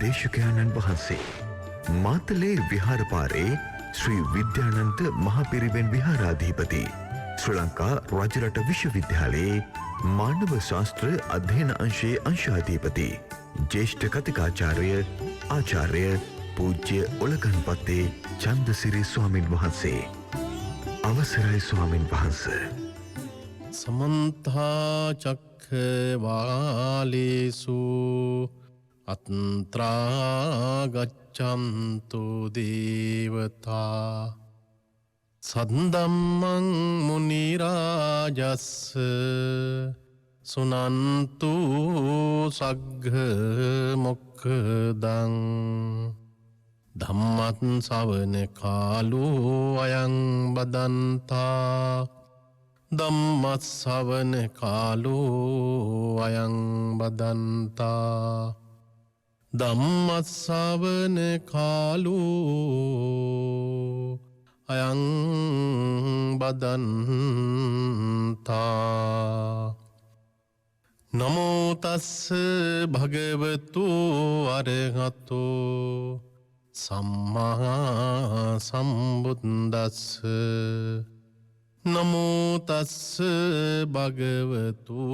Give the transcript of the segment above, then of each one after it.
දේශකයන්න් වහන්සේ මාතලේ විහාරපාරේ ශ්‍රී විද්‍යානන්ත මහපිරිවෙන් විහාරාධිපති ශ්‍රී ලංකා රජරට විශ්වවිද්‍යාලයේ මානව ශාස්ත්‍ර අධ්‍යයන අංශයේ අංශාධිපති ජ්‍යෙෂ්ඨ කතිකාචාර්ය ආචාර්ය පූජ්‍ය ඔලගන්පත්තේ චන්දසිරි ස්වාමින් වහන්සේ. අවසරයි ස්වාමින් වහන්සේ. සමන්තා චක්ඛවාලේසු අත්‍රා ගච්ඡන්තු දේවතා සද්දම්මං මුනි රාජස්ස සුනන්තු සග්ග මොක්ඛදං ධම්මත් ශ්‍රවණ කාලෝ අයං බදන්තා ධම්මත් ශ්‍රවණ කාලෝ අයං බදන්තා ධම්මත් ශ්‍රවණ කාලෝ අයං බදන්තා නමෝ තස්ස භගවතු අරහතෝ සම්මා සම්බුද්දස්ස නමෝ තස්ස භගවතු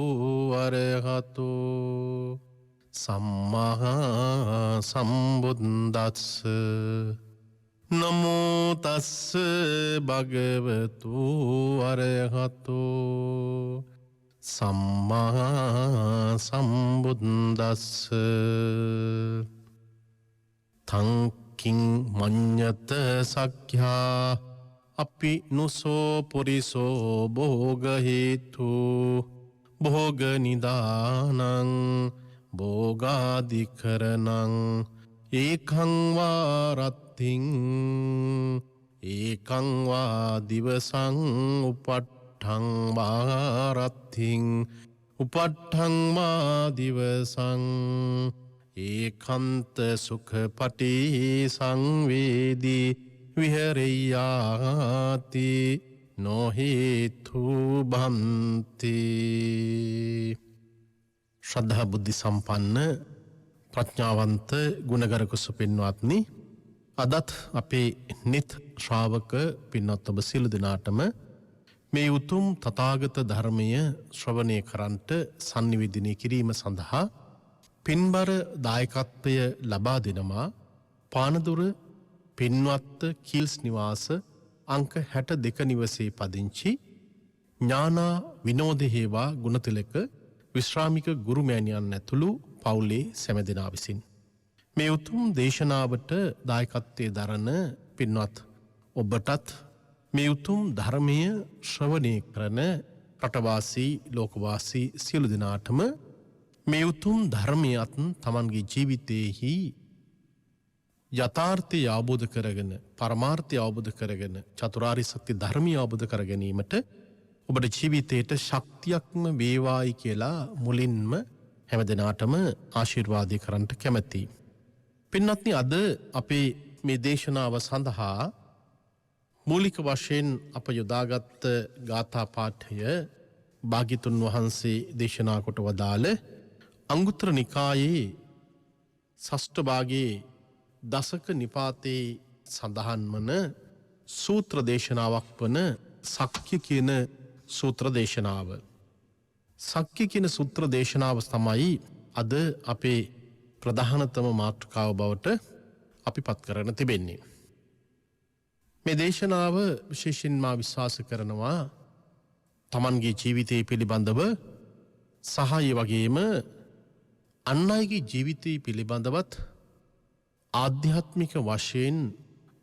අරහතෝ සම්මා සම්බුද්දස්ස නමෝ තස්ස භගවතු අරහතෝ සම්මා සම්බුද්දස්ස තංකින් මඤ්ඤත සක්ඛ්‍යා අපි නුසෝ පුරිසෝ භෝග හේතු භෝග නිදානං භෝගාදිකරණං ඒකං වාරත්තිං ඒකං වා දිවසං උපට්ඨං වාරත්තිං උපට්ඨං වා දිවසං ඒකන්ත සුඛපටි සංවේදී විහෙරියාති නොහේතු බන්ති. ශ්‍රද්ධා බුද්ධි සම්පන්න ප්‍රඥාවන්ත ගුණගරුක සුපින්වත්නි, අදත් අපේ නිත් ශ්‍රාවක පින්වත් ඔබ සියලු දෙනාටම මේ උතුම් තථාගත ධර්මය ශ්‍රවණය කරන්ට sannivedana කිරීම සඳහා පින්බර දායකත්වය ලබා දෙනවා පානදුර පින්වත් කීල්ස් නිවාස අංක 62 නිවසේ පදිංචි ඥානා විනෝද හේවා ගුණතිලක විශ්‍රාමික ගුරු මෑණියන් ඇතුළු පවුලේ සෑම දෙනා විසින් මේ උතුම් දේශනාවට දායකත්වයේ දරන පින්වත් ඔබටත් මේ උතුම් ධර්මය ශ්‍රවණය කරන රටවාසී ලෝකවාසී සියලු දෙනාටම මේ උතුම් ධර්මයත් තමන්ගේ ජීවිතයේහි යථාර්ථය අවබෝධ කරගෙන පරමාර්ථය අවබෝධ කරගෙන චතුරාර්ය සත්‍ය ධර්මය අවබෝධ කර ගැනීමට ඔබට ජීවිතයට ශක්තියක්ම වේවායි කියලා මුලින්ම හැමදෙනාටම ආශිර්වාදය කරන්නට කැමැතියි. පින්වත්නි, අද අපේ මේ දේශනාව සඳහා මූලික වශයෙන් අප යොදාගත් ගාථා පාඨය භාග්‍යතුන් වහන්සේ දේශනා කොට වදාළ අංගුත්තර නිකායේ ෂෂ්ඨ භාගයේ දසක නිපාතේ සඳහන් වන සූත්‍ර දේශනාවක් වන සක්්‍ය කියන සූත්‍ර දේශනාව. සක්්‍ය කියන සූත්‍ර දේශනාව තමයි අද අපේ ප්‍රධානතම මාතෘකාව බවට අපි පත් කරගෙන තිබෙන්නේ. මේ දේශනාව විශේෂයෙන්ම විශ්වාස කරනවා තමන්ගේ ජීවිතය පිළිබඳව සහ ඒ වගේම අන් අයගේ ජීවිතය පිළිබඳවත් ආධ්‍යාත්මික වශයෙන්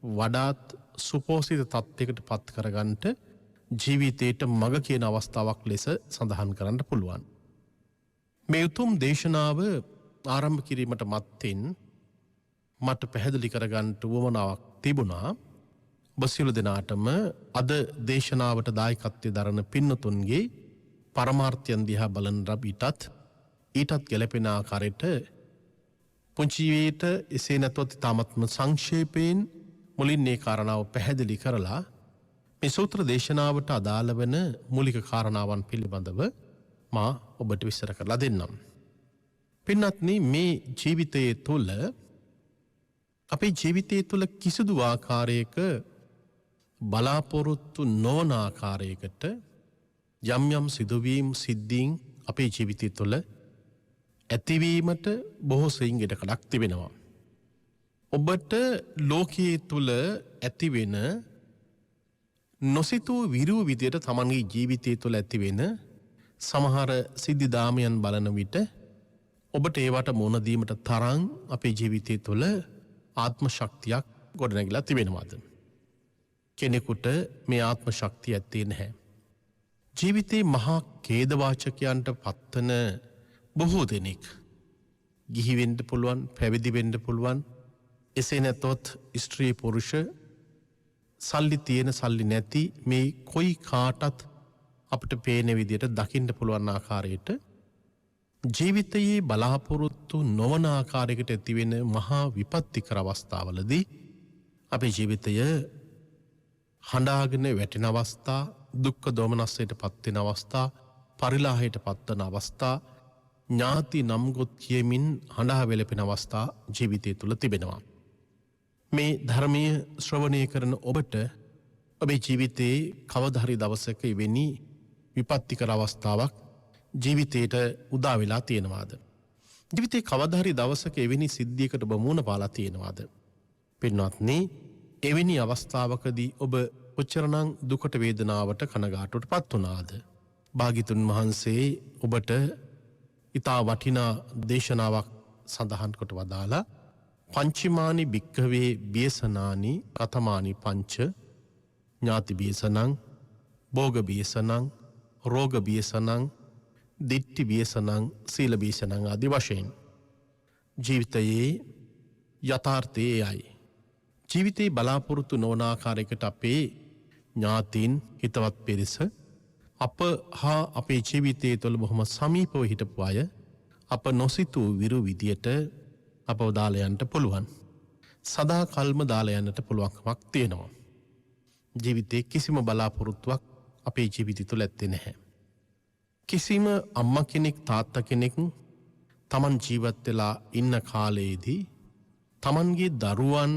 වඩාත් සුපෝසිත තත්ත්වයකට පත් කරගන්නට ජීවිතයට මඟ කියන අවස්ථාවක් ලෙස සඳහන් කරන්න පුළුවන්. මේ උතුම් දේශනාව ආරම්භ කිරීමට මත්තෙන් මට පැහැදිලි කරගන්නට උවමනාවක් තිබුණා. ඔබ සියලු දෙනාටම අද දේශනාවට දායකත්වයේ දරන පින්නතුන්ගේ පරමාර්ථයන් දිහා බලන ඊටත් ගැලපෙන ආකාරයට පුංචිවේට එසේ නැතොත් ඉතාමත්ම සංක්ෂේපයෙන් මුලින් මේ කාරණාව පැහැදිලි කරලා මේ සූත්‍ර දේශනාවට අදාළ වෙන මූලික කාරණාවන් පිළිබඳව මා ඔබට විස්තර කරලා දෙන්නම්. පින්වත්නි, මේ ජීවිතයේ තුල අපේ ජීවිතය තුළ කිසිදු ආකාරයක බලාපොරොත්තු නොවන ආකාරයකට යම් යම් සිදුවීම් සිද්ධීන් අපේ ජීවිතය තුළ ඇතිවීමට බොහෝ සෙයින් ඉඩකඩක් තිබෙනවා. ඔබට ලෝකයේ තුළ ඇතිවෙන නොසිතූ විරූ විදියට තමන්ගේ ජීවිතය තුළ ඇතිවෙන සමහර සිද්ධිදාමයන් බලන විට ඔබට ඒවට මොනදීමට තරං අපේ ජීවිතය තුළ ආත්ම ශක්තියක් ගොඩනැගිලා තිබෙනවාද. කෙනෙකුට මේ ආත්ම ශක්තිය ඇත්තේ නැහැ. ජීවිතේ මහා ඛේදවාචකයන්ට පත්වන බොහෝ දෙනෙක් ගිහිවෙන්න පුළුවන්, පැවිදි වෙන්න පුළුවන්. එසේ නැතොත් ස්ත්‍රී පුරුෂ සල්ලි තියෙන සල්ලි නැති මේ කොයි කාටත් අපිට පේන විදියට දකින්න පුළුවන් ආකාරයට ජීවිතයේ බලාපොරොත්තු නොවන ආකාරයකට ඇතිවෙන මහා විපත්තිකර අවස්ථාවලදී අපේ ජීවිතය හඬාගෙන වැටෙන අවස්ථා, දුක්ඛ දෝමනස්සයට පත්වෙන අවස්ථා, පරිලාහයට පත්වන අවස්ථා, ඥාති නම්ගොත් කියමින් හඬා වෙලපෙන අවස්ථා ජීවිතය තුළ තිබෙනවා. මේ ධර්මය ශ්‍රවණය කරන ඔබට ඔබේ ජීවිතයේ කවදා හරි දවසක එවැනි විපත්තිකර අවස්ථාවක් ජීවිතයට උදා වෙලා තියෙනවාද? ජීවිතේ කවදා හරි දවසක එවැනි සිද්ධියකට ඔබ මුහුණ පාලා තියෙනවාද? පින්වත්නි, එවැනි අවස්ථාවකදී ඔබ කොච්චරනම් දුකට වේදනාවට කනගාටුවට පත් වුණාද? භාග්‍යතුන් වහන්සේ ඔබට ඊතා වටිනා දේශනාවක් සඳහන් කොට වදාලා පංචමානි භික්ඛවේ බියසනානි කතමානි පංච ඥාති බියසනං භෝග බියසනං රෝග බියසනං දිට්ඨි බියසනං සීල බියසනං ආදී වශයෙන් ජීවිතයේ යථාර්ථයේ යයි. ජීවිතේ බලාපොරොත්තු නොවන ආකාරයකට අපේ ඥාතීන් හිතවත් පිරිස අප හා අපේ ජීවිතයේ තුළ බොහොම සමීපව හිටපු අය අප නොසිතූ විරු විදියට අපව දාලා යන්නට පුළුවන්. සදා කල්ම දාලා යන්නට පුළුවන්කමක් තියෙනවා. ජීවිතේ කිසිම බලාපොරොත්තුවක් අපේ ජීවිතය තුළ ඇත්තේ නැහැ. කිසිම අම්මා කෙනෙක් තාත්තා කෙනෙක් තමන් ජීවත් වෙලා ඉන්න කාලයේදී තමන්ගේ දරුවන්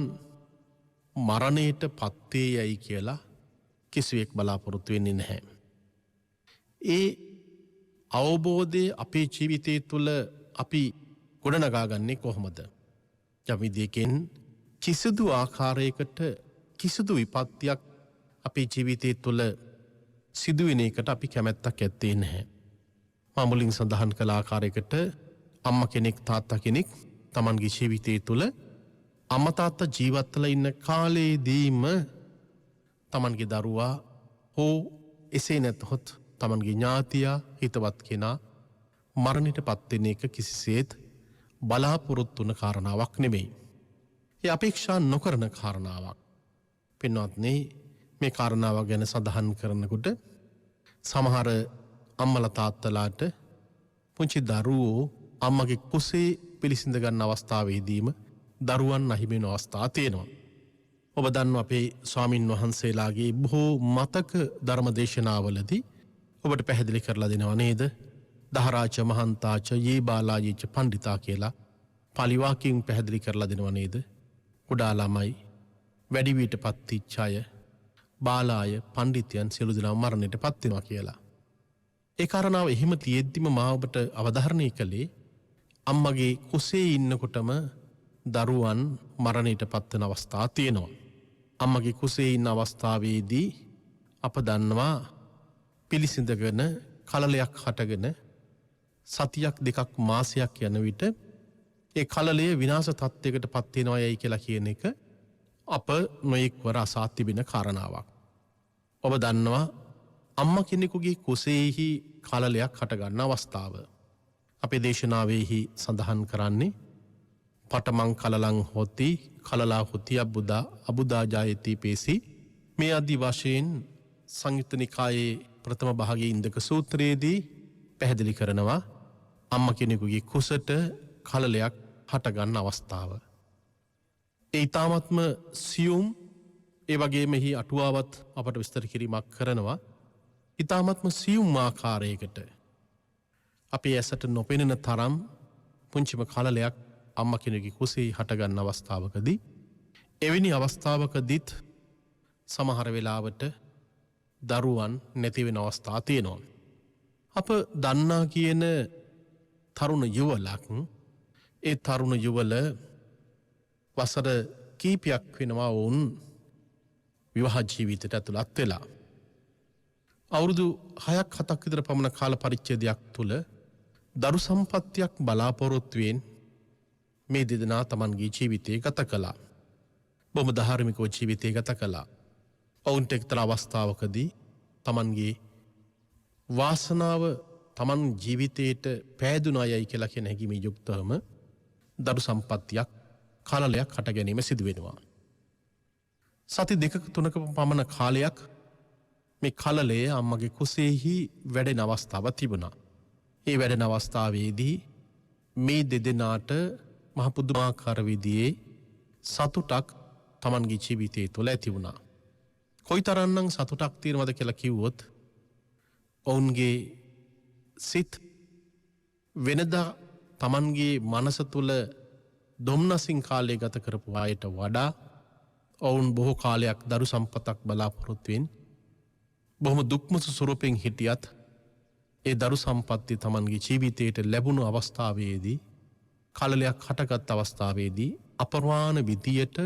මරණයට පත්වේ යයි කියලා කිසිවෙක් බලාපොරොත්තු වෙන්නේ නැහැ. ඒ අවබෝධය අපේ ජීවිතය තුළ අපි ගොඩනගා ගන්නේ කොහොමද? යම් විදියකින් කිසිදු ආකාරයකට කිසිදු විපත්තියක් අපේ ජීවිතය තුළ සිදුවෙන එකට අපි කැමැත්තක් ඇත්තේ නැහැ. මා මුලින් සඳහන් කළ ආකාරයකට අම්මා කෙනෙක් තාත්තා කෙනෙක් තමන්ගේ ජීවිතය තුළ අම්මා තාත්තා ජීවත් වෙලා ඉන්න කාලයේදීම තමන්ගේ දරුවා හෝ එසේ නැතහොත් තමන්ගේ ඥාතියා හිතවත් කෙනා මරණයට පත් වෙන එක කිසිසේත් බලාපොරොත්තු වන කාරණාවක් නෙමෙයි. ඒ අපේක්ෂා නොකරන කාරණාවක්. පින්වත්නි, මේ කාරණාව ගැන සඳහන් කරනකොට සමහර අම්මලා තාත්තලාට පුංචි දරුවෝ අම්මගේ කුසේ පිළිසිඳ ගන්න අවස්ථාවේදීම දරුවන් අහිමි වෙන අවස්ථා තියෙනවා. ඔබ දන්නවා අපේ ස්වාමින් වහන්සේලාගේ බොහෝ මතක ධර්ම දේශනාවලදී ඔබට පැහැදිලි කරලා දෙනවා නේද? දහරාච මහන්තාච යේ බාලායේච පණ්ඩිතා කියලා පාලි වාක්‍යයෙන් පැහැදිලි කරලා දෙනවා නේද? කුඩා ළමයි, වැඩි වියට පත්විච්ච අය, බාලාය, පණ්ඩිතයන් සියලු දෙනා මරණයට පත් වෙනවා කියලා. ඒ කාරණාව එහෙම තියෙද්දිම මා ඔබට අවධාරණය කළේ අම්මගේ කුසේ ඉන්නකොටම දරුවන් මරණයට පත් වෙන අවස්ථා තියෙනවා. අම්මගේ කුසේ ඉන්න අවස්ථාවේදී අප දන්නවා පිළිසිඳගෙන කලලයක් හටගෙන සතියක් දෙකක් මාසයක් යන විට ඒ කලලය විනාශ තත්ත්වයකට පත් වෙනවා යයි කියලා කියන එක අප නොයෙක්වර අසා තිබෙන කාරණාවක්. ඔබ දන්නවා අම්මා කෙනෙකුගේ කුසේහි කලලයක් හටගන්න අවස්ථාව. අපේ දේශනාවෙහි සඳහන් කරන්නේ පටමං කලලං හොති කලලා හොති අබුදා ජායති පේසි. මේ ආදි වශයෙන් සංයුත්ත නිකායේ ප්‍රථම භාගයේ ඉන්දක සූත්‍රයේදී පැහැදිලි කරනවා අම්මා කෙනෙකුගේ කුසට කලලයක් හටගන්න අවස්ථාව. ඒ ඊ타මත්ම සියුම්, ඒ වගේම එහි අටුවාවත් අපට විස්තර කිරීමක් කරනවා. ඊ타මත්ම සියුම් ආකාරයකට අපේ ඇසට නොපෙනෙන තරම් පුංචිම කලලයක් අම්මා කෙනෙකුගේ කුසේ හටගන්න අවස්ථාවකදී එවැනි අවස්ථාවකදීත් සමහර වෙලාවට දරුවන් නැතිවෙන අවස්ථා තියෙනවා. අප දන්නා කියන තරුණ යුවලක් ඒ තරුණ යුවල වසර කීපයක් වෙනවා ඔවුන් විවාහ ජීවිතයට ඇතුළත් වෙලා. අවුරුදු 6ක් 7ක් විතර පමණ කාල පරිච්ඡේදයක් තුළ දරු සම්පත්තියක් බලාපොරොත්තුවෙන් මේ දෙදෙනා තමන්ගේ ජීවිතය ගත කළා. බොහොම ධාර්මිකව ජීවිතය ගත කළා. ඔවුන්ට එක්තරා අවස්ථාවකදී තමන්ගේ වාසනාව තමන් ජීවිතයට පෑදුනායයි කියලා කියන හැඟීමේ යුක්තවම දරු සම්පත්තියක් කලලයක් හට ගැනීම සිදු වෙනවා. සති 2-3ක පමණ කාලයක් මේ කලලය අම්මගේ කුසෙහි වැඩෙන අවස්ථාවක් තිබුණා. ඒ වැඩෙන අවස්ථාවේදී මේ දෙදෙනාට මහ පුදුමාකාර විදිහේ සතුටක් තමන්ගේ ජීවිතය තුළ ඇති වුණා. කොයිතරම්නම් සතුටක් තියෙනවද කියලා කිව්වොත් ඔවුන්ගේ සිත් වෙනදා තමන්ගේ මනස තුළ දොම්නසින් කාලය ගත කරපු අයට වඩා ඔවුන් බොහෝ කාලයක් දරු සම්පතක් බලාපොරොත්තුවෙන් බොහොම දුක්මුසු ස්වරූපෙන් හිටියත් ඒ දරු සම්පත්තිය තමන්ගේ ජීවිතයට ලැබුණු අවස්ථාවේදී කලලයක් හටගත් අවස්ථාවේදී අපරවාන විදියට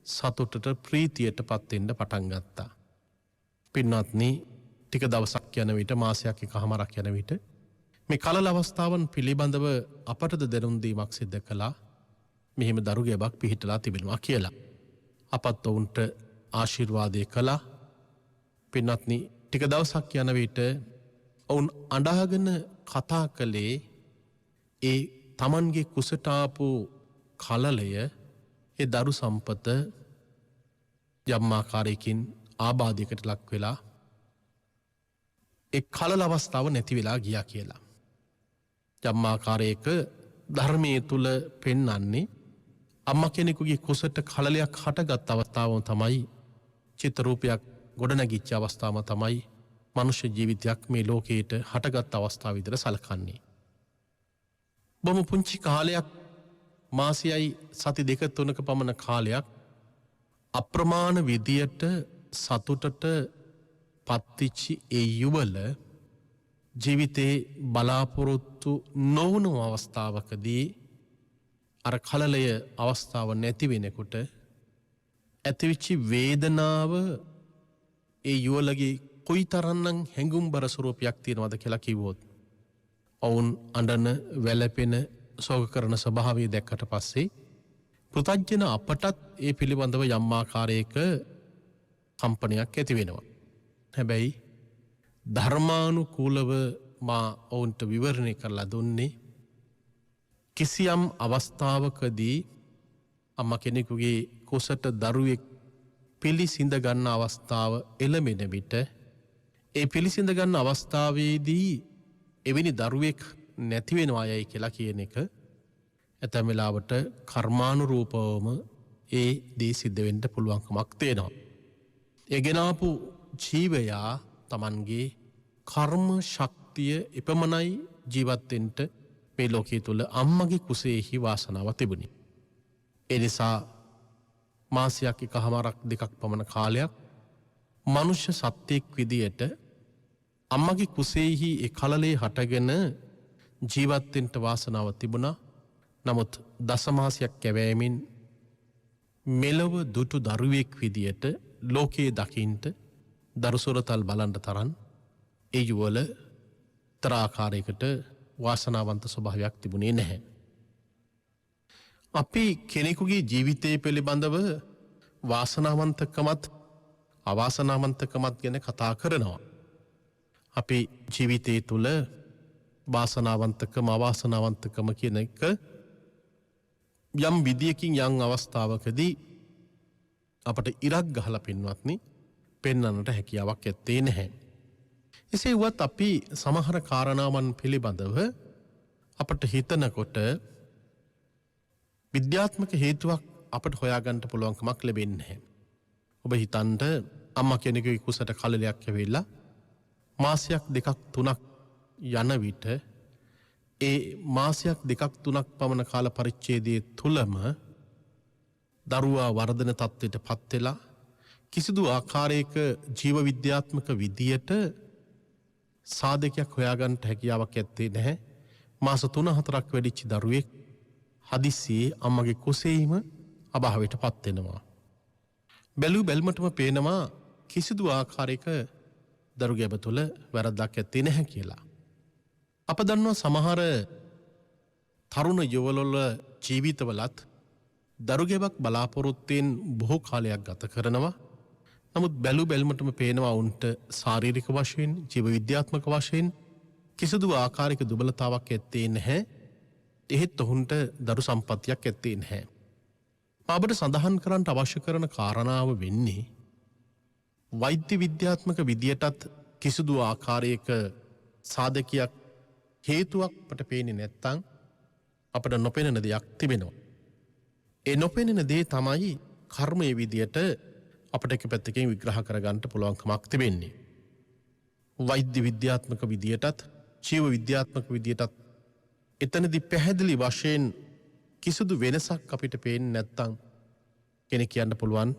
සතුටට ප්‍රීතියට පත්වෙන්න පටන් ගත්තා. පින්වත්නි, ටික දවසක් යන විට මාසයක් එකහමාරක් යන විට මේ කලල අවස්ථාවන් පිළිබඳව අපටද දැනුම් දීමක් සිදු කළා. මෙහෙම දරු ගැබක් පිහිටලා තිබෙනවා කියලා. අපත් ඔවුන්ට ආශිර්වාදය කළා. පින්වත්නි, ටික දවසක් යන විට ඔවුන් අඬාගෙන කතා කළේ ඒ තමන්ගේ කුසට ආපු කලලය ඒ දරු සම්පත යම් ආකාරයකින් ආබාධයකට ලක් වෙලා ඒ කලල අවස්ථාව නැති වෙලා ගියා කියලා. යම් ආකාරයක ධර්මයේ තුල පෙන්වන්නේ අම්මා කෙනෙකුගේ කුසට කලලයක් හටගත් අවස්ථාව තමයි චිත්ත රූපයක් ගොඩනැගිච්ච අවස්ථාව තමයි මනුෂ්‍ය ජීවිතයක් මේ ලෝකයට හටගත් අවස්ථාව විතර සලකන්නේ. බොහොම පුංචි කාලයක් මාසයයි සති 2-3ක පමණ කාලයක් අප්‍රමාණ විදියට සතුටට පත්තිච්චි ඒ යුවල ජීවිතේ බලාපොරොත්තු නොවුණු අවස්ථාවකදී අර කලලය අවස්ථාව නැති වෙනකොට ඇතිවිච්චි වේදනාව ඒ යුවලගේ කොයිතරම්නම් හැඟුම්බර ස්වරූපයක් තියෙනවද කියලා කිව්වොත් ඔවුන් අඬන වැළපෙන ශෝක කරන ස්වභාවය දැක්කට පස්සේ පෘථග්ජන අපටත් ඒ පිළිබඳව යම් ආකාරයක කම්පනයක් ඇති වෙනවා. හැබැයි ධර්මානුකූලව මා ඔවුන්ට විවරණය කරලා දුන්නේ කිසියම් අවස්ථාවකදී අම්මා කෙනෙකුගේ කුසට දරුවෙක් පිළිසිඳ ගන්න අවස්ථාව එළමෙන විට ඒ පිළිසිඳ ගන්න අවස්ථාවේදී එවැනි දරුවෙක් නැති වෙනවා යයි කියලා කියන එක ඇතැම් වෙලාවට කර්මානුරූපවම ඒ දේ සිද්ධ වෙන්න පුළුවන්කමක් තියෙනවා. ඒ ගෙනාපු ජීවයා Tamanගේ කර්ම ශක්තිය එපමණයි ජීවත් වෙන්න මේ ලෝකයේ තුල අම්මගේ කුසෙහි වාසනාව තිබුණි. ඒ නිසා මාසයක් එකහමාරක් 2ක් පමණ කාලයක් මනුෂ්‍ය සත්‍යයක් විදියට අම්මගේ කුසෙහි ඒ කලලේ හටගෙන ජීවත් වෙන්න වාසනාව තිබුණා. නමුත් දසමාසයක් කැවෑමෙන් මෙලව දුටු දරුවෙක් විදියට ලෝකයේ දකින්ට දරුසොරතල් බලන්න තරම් ඒ යුවල තරාකාරයකට වාසනාවන්ත ස්වභාවයක් තිබුණේ නැහැ. අපි කෙනෙකුගේ ජීවිතය පිළිබඳව වාසනාවන්තකමත් අවාසනාවන්තකමත් ගැන කතා කරනවා. අපි ජීවිතය තුළ වාසනාවන්තකම අවාසනාවන්තකම කියන එක යම් විදියකින් යම් අවස්ථාවකදී අපට ඉරක් ගහලා පින්වත්නි පෙන්වන්නට හැකියාවක් ඇත්තේ නැහැ. එසේ වුවත් අපි සමහර කාරණාවන් පිළිබඳව අපට හිතනකොට විද්‍යාත්මක හේතුවක් අපට හොයාගන්න පුළුවන්කමක් ලැබෙන්නේ නැහැ. ඔබ හිතන්න අම්මා කෙනෙකුගේ කුසට කලලයක් ඇවිල්ලා මාසයක් 2-3ක් යන විට ඒ මාසයක් 2-3ක් පමණ කාල පරිච්ඡේදයේ තුලම දරුවා වර්ධන තත්ත්වයට පත්වෙලා කිසිදු ආකාරයක ජීව විද්‍යාත්මක විදියට සාධකයක් හොයාගන්නට හැකියාවක් ඇත්තේ නැහැ. මාස 3-4ක් වැඩිච්ච දරුවෙක් හදිස්සියේ අම්මගේ කුසෙහිම අභාවයට පත් වෙනවා. බැලු බැල්මටම පේනවා කිසිදු ආකාරයක දරු ගැබ තුළ වැරද්දක් ඇත්තේ නැහැ කියලා. අප දන්නවා සමහර තරුණ යුවලොල ජීවිතවලත් දරු ගැබක් බලාපොරොත්තුවෙන් බොහෝ කාලයක් ගත කරනවා. නමුත් බැලු බැල්මටම පේනවා උන්ට ශාරීරික වශයෙන් ජීව විද්‍යාත්මක වශයෙන් කිසිදු ආකාරයක දුබලතාවක් ඇත්තේ නැහැ. එහෙත් ඔහුන්ට දරු සම්පත්තියක් ඇත්තේ නැහැ. අපට සඳහන් කරන්නට අවශ්‍ය කරන කාරණාව වෙන්නේ වෛද්‍ය විද්‍යාත්මක විදියටත් කිසිදු ආකාරයක සාධකයක් හේතුවක් අපට පේන්නේ නැත්තම් අපට නොපෙනෙන දෙයක් තිබෙනවා. ඒ නොපෙනෙන දේ තමයි කර්මයේ විදියට අපට එක පැත්තකින් විග්‍රහ කරගන්නට පුළුවන්කමක් තිබෙන්නේ. වෛද්‍ය විද්‍යාත්මක විදියටත් ජීව විද්‍යාත්මක විදියටත් එතනදී පැහැදිලි වශයෙන් කිසිදු වෙනසක් අපිට පේන්නේ නැත්තම් කෙනෙක් කියන්න පුළුවන්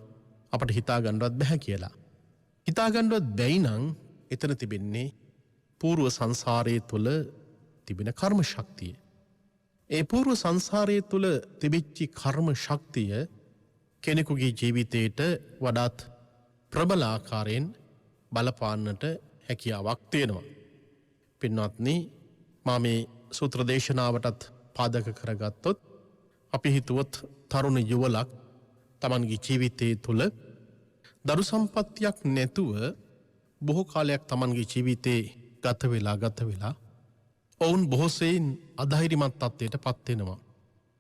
අපට හිතා ගන්නවත් බැහැ කියලා. හිතා ගන්නවත් බැයි නම් එතන තිබෙන්නේ పూర్ව සංසාරයේ තුල තිබෙන කර්ම ශක්තිය. ඒ పూర్ව සංසාරයේ තුල තිබිච්ච කර්ම ශක්තිය කෙනෙකුගේ ජීවිතයට වඩාත් ප්‍රබල ආකාරයෙන් බලපාන්නට හැකියාවක් තියෙනවා. පින්වත්නි, මා මේ සූත්‍ර දේශනාවටත් පාදක කරගත්තොත් අපි හිතුවොත් තරුණ යුවලක් තමන්ගේ ජීවිතයේ තුල දරු සම්පත්තියක් නැතුව බොහෝ කාලයක් තමන්ගේ ජීවිතේ ගත වෙලා ඔවුන් බොහෝසෙයින් අධෛර්යමත් තත්ත්වයට පත් වෙනවා.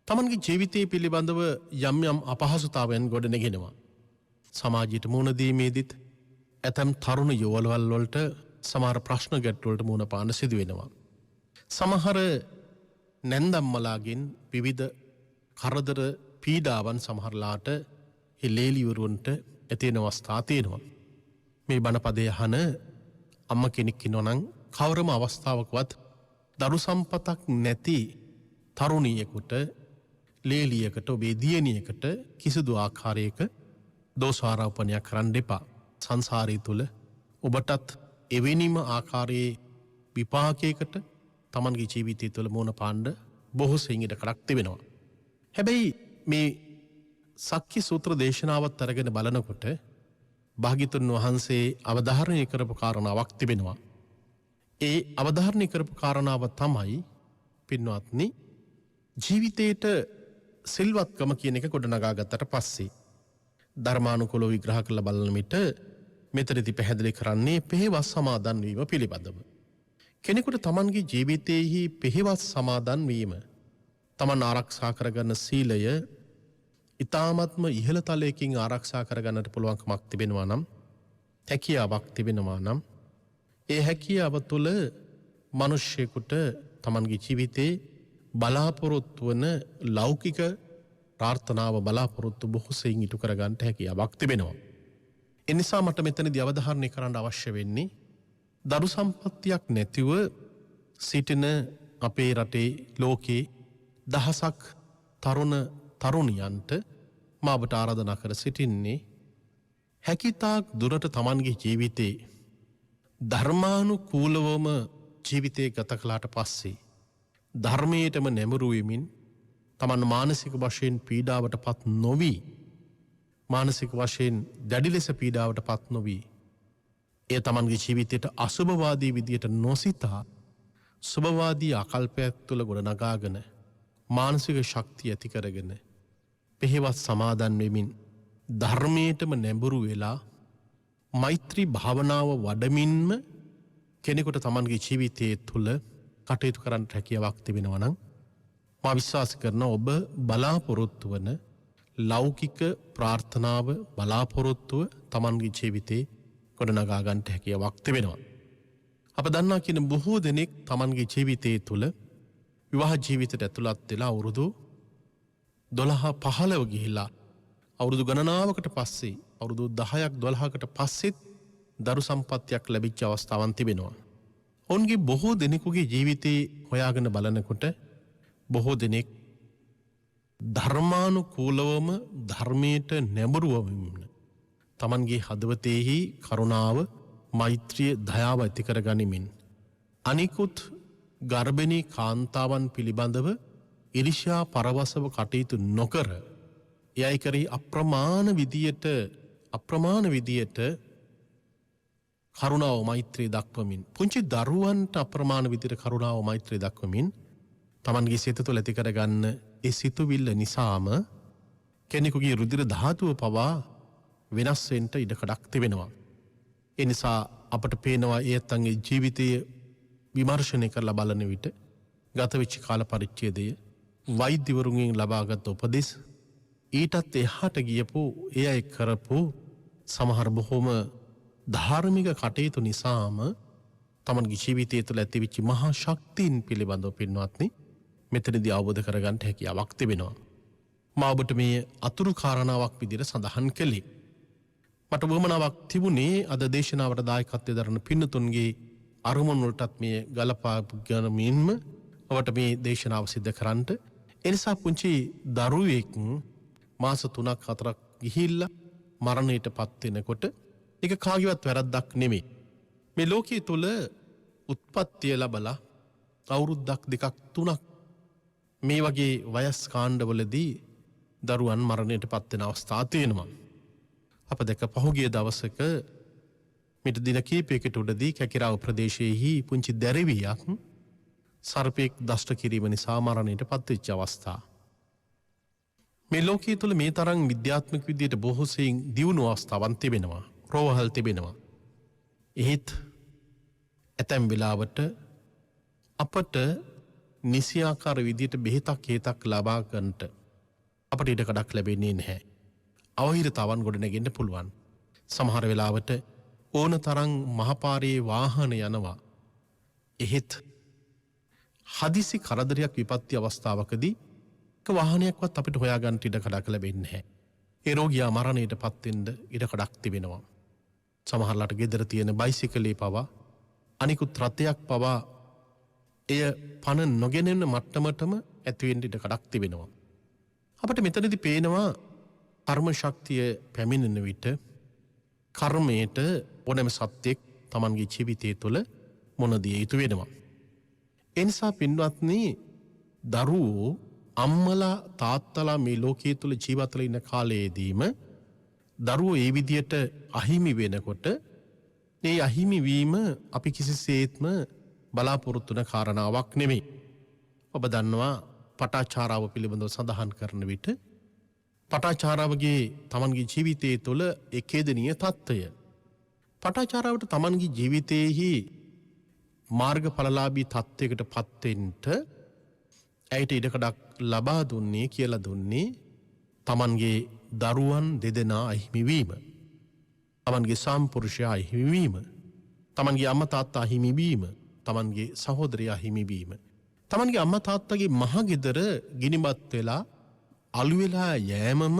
තමන්ගේ ජීවිතය පිළිබඳව යම් යම් අපහසුතාවයන් ගොඩනගෙනවා. සමාජයට මුහුණ දීමේදීත් ඇතම් තරුණ යුවලවල් වලට සමහර ප්‍රශ්න ගැටලු වලට මුහුණ පාන්න සිදු වෙනවා. සමහර නැන්දම්මලාගෙන් විවිධ කරදර පීඩාවන් සමහරලාට ලේලිවරුන්ට ඇතිවෙන අවස්ථා තියෙනවා. මේ බණපදය අහන අම්ම කෙනෙක් ඉන්නවා නම් කවරම අවස්ථාවකවත් දරු සම්පතක් නැති තරුණියෙකුට ලේලියකට ඔබේ දියණියකට කිසිදු ආකාරයක දෝෂාරෝපණයක් කරන්න එපා. සංසාරය තුල ඔබටත් එවැනිම ආකාරයේ විපාකයකට තමන්ගේ ජීවිතය තුළ මුහුණ පාන්න බොහෝ සෙයින් ඉඩකඩක් තිබෙනවා. හැබැයි මේ සක්්‍ය සූත්‍ර දේශනාවත් අරගෙන බලනකොට භාග්‍යතුන් වහන්සේ අවධාරණය කරපු කාරණාවක් තිබෙනවා. ඒ අවධාරණය කරපු කාරණාව තමයි පින්වත්නි, ජීවිතේට සිල්වත්කම කියන එක ගොඩනගා ගත්තට පස්සේ ධර්මානුකූලව විග්‍රහ කරලා බලන විට මෙතනදී පැහැදිලි කරන්නේ පෙහෙවස් සමාදන් වීම පිළිබඳව. කෙනෙකුට තමන්ගේ ජීවිතයේහි පෙහෙවස් සමාදන් වීම, තමන් ආරක්ෂා කරගන්න සීලය ඊ타ත්ම ඉහළ තලයකින් ආරක්ෂා කරගන්නට පුළුවන්කමක් තිබෙනවා නම්, හැකියාවක් තිබෙනවා නම්, ඒ හැකියාව තුළ මිනිසෙකුට තමන්ගේ ජීවිතේ බලාපොරොත්තු වන ලෞකික ප්‍රාර්ථනාව බලාපොරොත්තු බොහෝ සෙයින් ඉටු කරගන්නට හැකියාවක් තිබෙනවා. ඒ නිසා මට මෙතනදී අවධාරණය කරන්න අවශ්‍ය වෙන්නේ දරු සම්පත්තියක් නැතිව සිටින අපේ රටේ ලෝකේ දහසක් තරුණියන්ට මා ඔබට ආරාධනා කර සිටින්නේ හැකිතාක් දුරට තමන්ගේ ජීවිතේ ධර්මානුකූලවම ජීවිතේ ගත කළාට පස්සේ ධර්මයටම නැඹුරු වෙමින් තමන් මානසික වශයෙන් පීඩාවට පත් නොවි, මානසික වශයෙන් දැඩි ලෙස පීඩාවට පත් නොවි, ඒ තමන්ගේ ජීවිතයට අසුභවාදී විදියට නොසිතා සුභවාදී ආකල්පයක් තුළ ගොඩනගාගෙන මානසික ශක්තිය ඇති කරගෙන පෙහෙවස් සමාදන් වෙමින් ධර්මයටම නැඹුරු වෙලා මෛත්‍රී භාවනාව වඩමින්ම කෙනෙකුට තමන්ගේ ජීවිතයේ තුළ කටයුතු කරන්න හැකියාවක් තිබෙනවා නම් මා විශ්වාස කරන ඔබ බලාපොරොත්තු වන ලෞකික ප්‍රාර්ථනාව බලාපොරොත්තුව තමන්ගේ ජීවිතේ ගොඩනගා ගන්නට හැකියාවක් තිබෙනවා. අප දන්නා කියන බොහෝ දෙනෙක් තමන්ගේ ජීවිතයේ තුළ විවාහ ජීවිතයට ඇතුළත් වෙලා අවුරුදු 12-15 ගිහිලා අවුරුදු ගණනාවකට පස්සේ අවුරුදු 10ක් 12කට පස්සෙත් දරු සම්පත්තියක් ලැබිච්ච අවස්ථාවන් තිබෙනවා. ඔවුන්ගේ බොහෝ දෙනෙකුගේ ජීවිතේ හොයාගෙන බලනකොට බොහෝ දෙනෙක් ධර්මානුකූලවම ධර්මයට නැඹුරුවමින් තමන්ගේ හදවතෙහි කරුණාව මෛත්‍රිය දයාව ඇති කර ගනිමින් අනිකුත් ගර්භණී කාන්තාවන් පිළිබඳව ඉරිෂා පරවසව කටයුතු නොකර එයයි කරෙහි අප්‍රමාණ විදියට කරුණාව මෛත්‍රී දක්වමින් පුංචි දරුවන්ට අප්‍රමාණ විදියට කරුණාව මෛත්‍රී දක්වමින් තමන්ගේ සිත තුළ ඇති කරගන්න ඒ සිතුවිල්ල නිසාම කෙනෙකුගේ රුධිර ධාතුව පවා වෙනස් වෙන්න ඉඩකඩක් තිබෙනවා. ඒ නිසා අපට පේනවා ඒ අත්ංගේ ජීවිතය විමර්ශනය කරලා බලන විට ගත වෙච්ච කාල පරිච්ඡේදය වෛද්‍යවරුන්ගෙන් ලබාගත් උපදෙස් ඊටත් එහාට ගියපු ඒ අය කරපු සමහර බොහොම ධාර්මික කටයුතු නිසාම තමන්ගේ ජීවිතය තුළ ඇතිවෙච්ච මහා ශක්තියින් පිළිබඳව පින්වත්නි මෙතනදී අවබෝධ කරගන්න හැකියාවක් තිබෙනවා. මා ඔබට මේ අතුරු කාරණාවක් විදිහට සඳහන් කළේ. මට වමනාවක් තිබුණේ අද දේශනාවට දායකත්වයෙන් දරන පින්නතුන්ගේ අරමුණු වලටත් මේ ගලපා ගන්නමින්ම ඔබට මේ දේශනාව සිදු කරන්නට. ඒ නිසා පුංචි දරුවෙක් මාස 3ක් 4ක් ගිහිල්ලා මරණයටපත් වෙනකොට ඒක කාගේවත් වැරද්දක් නෙමෙයි. මේ ලෝකයේ තුල උත්පත්තිය ලැබලා අවුරුද්දක් 2ක් 3ක් මේ වගේ වයස් කාණ්ඩවලදී දරුවන් මරණයටපත් වෙන අවස්ථා තියෙනවා. අප දැක පහුගිය දවසක මිට දින කීපයකට උඩදී කැකිරාව ප්‍රදේශයේහි පුංචි දැරිවියක් සර්පෙක් දෂ්ට කිරීම නිසා මරණයටපත් වෙච්ච අවස්ථා. මේ ලෝකයේ තුල මේ තරම් විද්‍යාත්මක විදියට බොහෝ සෙයින් දියුණු අවස්ථාවන් තිබෙනවා. රෝහල් තිබෙනවා. එහෙත් ඇතැම් වෙලාවට අපට නිසියාකාර විදියට බෙහෙතක් හේතක් ලබා ගන්නට අපට ඉඩකඩක් ලැබෙන්නේ නැහැ. අවහිරතාවන් ගොඩනගෙන්න පුළුවන්. සමහර වෙලාවට ඕන තරම් මහපාරේ වාහන යනවා. එහෙත් හදිසි කරදරයක් විපත්ති අවස්ථාවකදී වාහනයක්වත් අපිට හොයාගන්න ඉඩකඩක් ලැබෙන්නේ නැහැ. ඒ රෝගියා මරණයටපත් වෙන්න ඉඩකඩක් තිබෙනවා. සමහරලාට ගෙදර තියෙන බයිසිකලේ පවා අනිකුත් රථයක් පවා එය පණ නොගෙනෙන මට්ටමටම ඇති වෙන්න ඉඩකඩක් තිබෙනවා. අපිට මෙතනදී පේනවා කර්ම ශක්තිය පැමිණෙන විට කර්මයට ඕනෑම සත්‍යෙක් Tamanගේ ජීවිතය තුළ මොන දිය යුතු වෙනවා. ඒ නිසා පින්වත්නි දරුවෝ අම්මලා තාත්තලා මේ ලෝකයේ තුල ජීවත් වෙලා ඉන්න කාලයේදීම දරුවෝ ඒ විදියට අහිමි වෙනකොට මේ අහිමි වීම අපි කිසිසේත්ම බලාපොරොත්තු වෙන කාරණාවක් නෙමෙයි. ඔබ දන්නවා පටාචාරාව පිළිබඳව සඳහන් කරන විට පටාචාරාවගේ තමන්ගේ ජීවිතයේ තුළ ඒකේදනීය තත්ත්වය. පටාචාරාවට තමන්ගේ ජීවිතයේහි මාර්ගඵලලාභී තත්ත්වයකට පත් වෙන්න ඇයට ඉඩකඩක් ලබා දුන්නේ කියලා දුන්නේ තමන්ගේ දරුවන් දෙදෙනා අහිමි වීම. තමන්ගේ සම්පුරුෂයා අහිමි වීම. තමන්ගේ අම්මා තාත්තා අහිමි වීම. තමන්ගේ සහෝදරයා අහිමි වීම. තමන්ගේ අම්මා තාත්තගේ මහගෙදර ගිනිබත් වෙලා අලු වෙලා යෑමම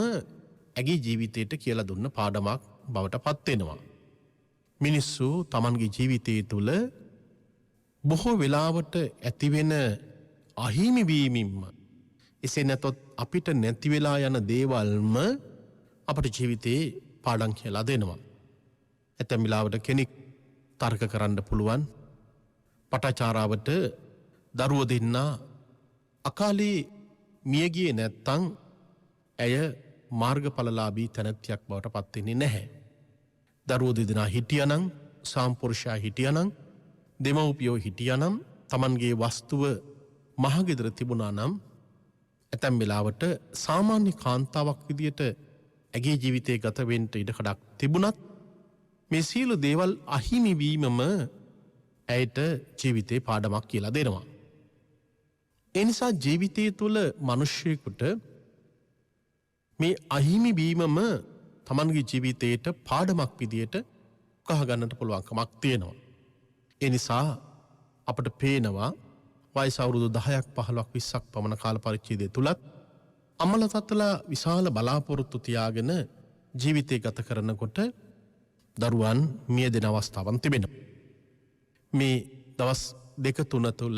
ඇගේ ජීවිතයට කියලා දුන්න පාඩමක් බවට පත් වෙනවා. මිනිස්සු තමන්ගේ ජීවිතය තුළ බොහෝ වෙලාවට ඇතිවෙන අහිමි වීමෙන්ම එසේ නැතොත් අපිට නැති වෙලා යන දේවල්ම අපේ ජීවිතේ පාඩම් කියලා දෙනවා. ඇතැම් වෙලාවට කෙනෙක් තර්ක කරන්න පුළුවන් පටාචාරාවට දරුවෝ දෙන්නා අකාලේ මිය ගියේ නැත්තම් ඇය මාර්ගඵලලාභී තැනැත්තියක් බවට පත් වෙන්නේ නැහැ. දරුවෝ දෙදෙනා හිටියානම් සාම්පුරුෂයා හිටියානම් දෙමව්පියෝ හිටියානම් Tamanගේ වස්තුව මහගෙදර තිබුණා නම් ඇතැම් වෙලාවට සාමාන්‍ය කාන්තාවක් විදියට ඇගේ ජීවිතය ගත වෙන්න ඉඩකඩක් තිබුණත් මේ සියලු දේවල් අහිමි වීමම ඇයට ජීවිතේ පාඩමක් කියලා දෙනවා. ඒ නිසා ජීවිතය තුළ මිනිසෙකුට මේ අහිමි වීමම Tamanගේ ජීවිතයට පාඩමක් විදියට කහ ගන්නට පුළුවන්කමක් තියෙනවා. ඒ නිසා අපට පේනවා වයස අවුරුදු 10ක් 15ක් 20ක් පමණ කාල පරිච්ඡේදය තුලත් අම්මලා තාත්තලා විශාල බලාපොරොත්තු තියාගෙන ජීවිතය ගත කරනකොට දරුවන් මිය දෙන අවස්ථාවන් තිබෙනවා. මේ දවස් 2-3 තුල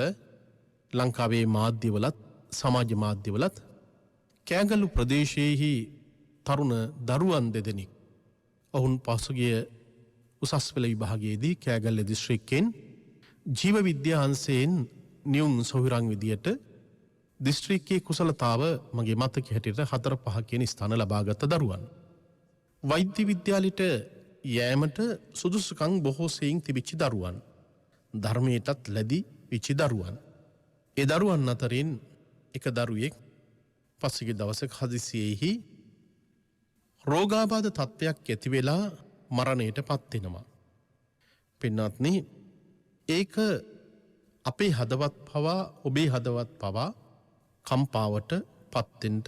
ලංකාවේ මාධ්‍යවලත් සමාජ මාධ්‍යවලත් කෑගල්ලු ප්‍රදේශයේහි තරුණ දරුවන් දෙදෙනෙක් ඔවුන් පසුගිය උසස් පෙළ විභාගයේදී කෑගල්ල දිස්ත්‍රික්කෙන් ජීව විද්‍යාංශයෙන් නියුම් සොහොයුරන් විදියට දිස්ත්‍රික්කයේ කුසලතාව මගේ මතක හැටියට 4-5 කියන ස්ථාන ලබාගත් දරුවන්. වෛද්‍ය විද්‍යාලයට යෑමට සුදුසුකම් බොහෝ සෙයින් තිබිච්ච දරුවන්. ධර්මයටත් ලැබි විච්ච දරුවන්. ඒ දරුවන් අතරින් එක දරුවෙක් පසුගිය දවසක හදිසියේහි රෝගාබාධ තත්ත්වයක් ඇති වෙලා මරණයට පත් වෙනවා. පින්වත්නි, ඒක අපේ හදවත් පවා ඔබේ හදවත් පවා කම්පාවට පත්වෙන්න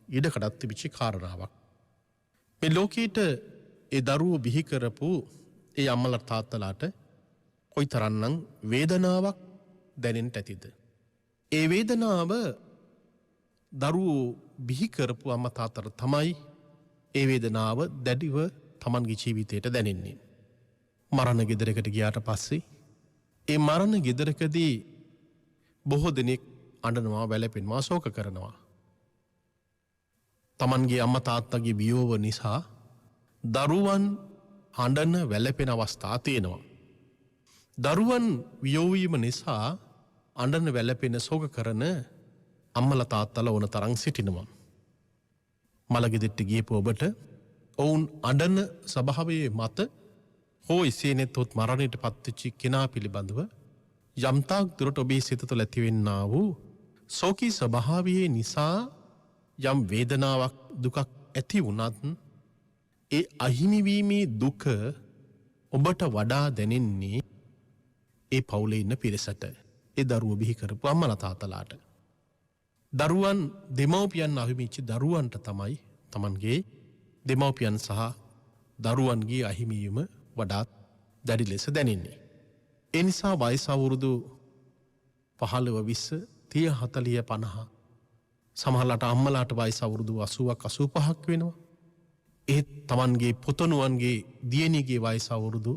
ඉඩකඩක් තිබිච්ච කාරණාවක්. මේ ලෝකීට ඒ දරුවෝ බිහි කරපු ඒ අම්මලා තාත්තලාට කොයිතරම්නම් වේදනාවක් දැනෙන්න ඇතිද? ඒ වේදනාව දරුවෝ බිහි කරපු අම්මා තාත්තට තමයි ඒ වේදනාව දැඩිව තමන්ගේ ජීවිතයට දැනෙන්නේ. මරණ ගෙදරකට ගියාට පස්සේ ඒ මරණ ගෙදරකදී බොහෝ දෙනෙක් අඬනවා, වැළපෙනවා, ශෝක කරනවා. තමන්ගේ අම්මා තාත්තගේ වියෝව නිසා දරුවන් අඬන වැළපෙන අවස්ථා තියෙනවා. දරුවන් වියෝවීම නිසා අඬන වැළපෙන ශෝක කරන අම්මලා තාත්තලා ඕන තරම් සිටිනවා. මළගෙදරට ගියපු ඔබට ඔවුන් අඬන ස්වභාවයේ මත හෝ එසේ නැතොත් මරණයට පත්වෙච්ච කෙනා පිළිබඳව යම්තාක් දුරට ඔබේ සිත තුළ ඇතිවෙන්නා වූ ශෝකී ස්වභාවයේ නිසා යම් වේදනාවක් දුකක් ඇති වුණත් ඒ අහිමිවීමේ දුක ඔබට වඩා දැනෙන්නේ ඒ පවුලේ ඉන්න පිරිසට, ඒ දරුවෝ බිහි කරපු අම්මලා තාත්තලාට. දරුවන් දෙමව්පියන් අහිමිච්ච දරුවන්ට තමයි තමන්ගේ දෙමව්පියන් සහ දරුවන්ගේ අහිමිවීම වඩාත් දැඩි ලෙස දැනෙන්නේ. ඒ නිසා වයස අවුරුදු 15 20 30 40 50 සමහරලාට අම්මලාට වයස අවුරුදු 80ක් 85ක් වෙනවා. ඒත් තමන්ගේ පුතණුවන්ගේ දියණියගේ වයස අවුරුදු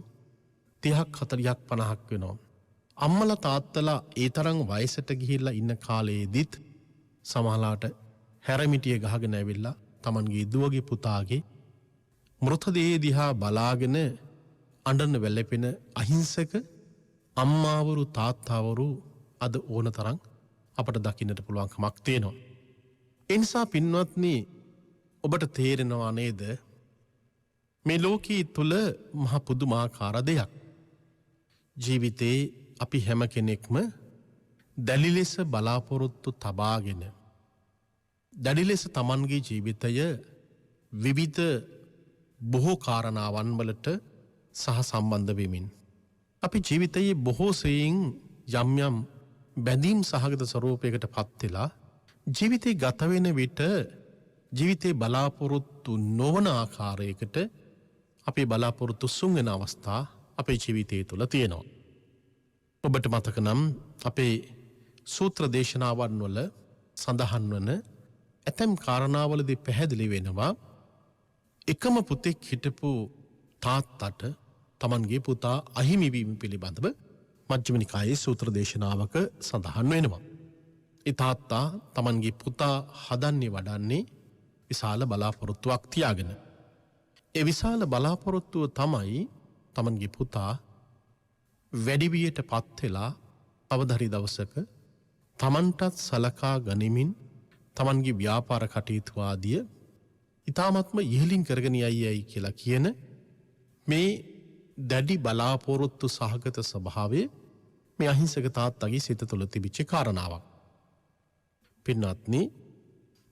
30ක් 40ක් 50ක් වෙනවා. අම්මලා තාත්තලා ඒ තරම් වයසට ගිහිල්ලා ඉන්න කාලයේදීත් සමහරලාට හැරමිටිය ගහගෙන ඇවිල්ලා තමන්ගේ දුවගේ පුතාගේ මෘතදේහ දිහා බලාගෙන අඬන වැළපෙන අහිංසක අම්මාවරු තාත්තාවරු අද ඕන තරම් අපට දකින්නට පුළුවන්කමක් තියෙනවා. ඒ නිසා පින්වත්නි, ඔබට තේරෙනවා නේද මේ ලෝකයේ තුල මහ පුදුමාකාර දෙයක්. ජීවිතේ අපි හැම කෙනෙක්ම දැඩි ලෙස බලාපොරොත්තු තබාගෙන දැඩි ලෙස තමන්ගේ ජීවිතය විවිධ බොහෝ කාරණාවන් වලට සහ සම්බන්ධ වෙමින් අපි ජීවිතයේ බොහෝ සෙයින් යම් යම් බැඳීම් සහගත ස්වરૂපයකට පත් වෙලා ජීවිතේ ගත වෙන විට ජීවිතේ බලාපොරොත්තු නොවන ආකාරයකට අපේ බලාපොරොත්තු සුන් වෙන අවස්ථා අපේ ජීවිතය තුළ තියෙනවා. ඔබට මතක නම් අපේ සූත්‍ර දේශනාවන් වල සඳහන් වන ඇතැම් කාරණාවලදී පැහැදිලි වෙනවා එකම පුතෙක් හිටපු තාත්තට තමන්ගේ පුතා අහිමි වීම පිළිබඳව මජ්ක්‍ධිම නිකායේ සූත්‍ර දේශනාවක සඳහන් වෙනවා. ඒ තාත්තා තමන්ගේ පුතා හදන්නේ වඩන්නේ විශාල බලාපොරොත්තුවක් තියාගෙන. ඒ විශාල බලාපොරොත්තුව තමයි තමන්ගේ පුතා වැඩිවියට පත් වෙලා අවධරි දවසක තමන්ටත් සලකා ගනිමින් තමන්ගේ ව්‍යාපාර කටයුතු ආදිය ඊ타මත්ම ඉහළින් කරගෙන යයි කියලා කියන මේ දැඩි බලාපොරොත්තු සහගත ස්වභාවය මේ අහිංසක තාත්තගේ සිත තුළ තිබිච්ච කාරණාවක්. පින්වත්නි,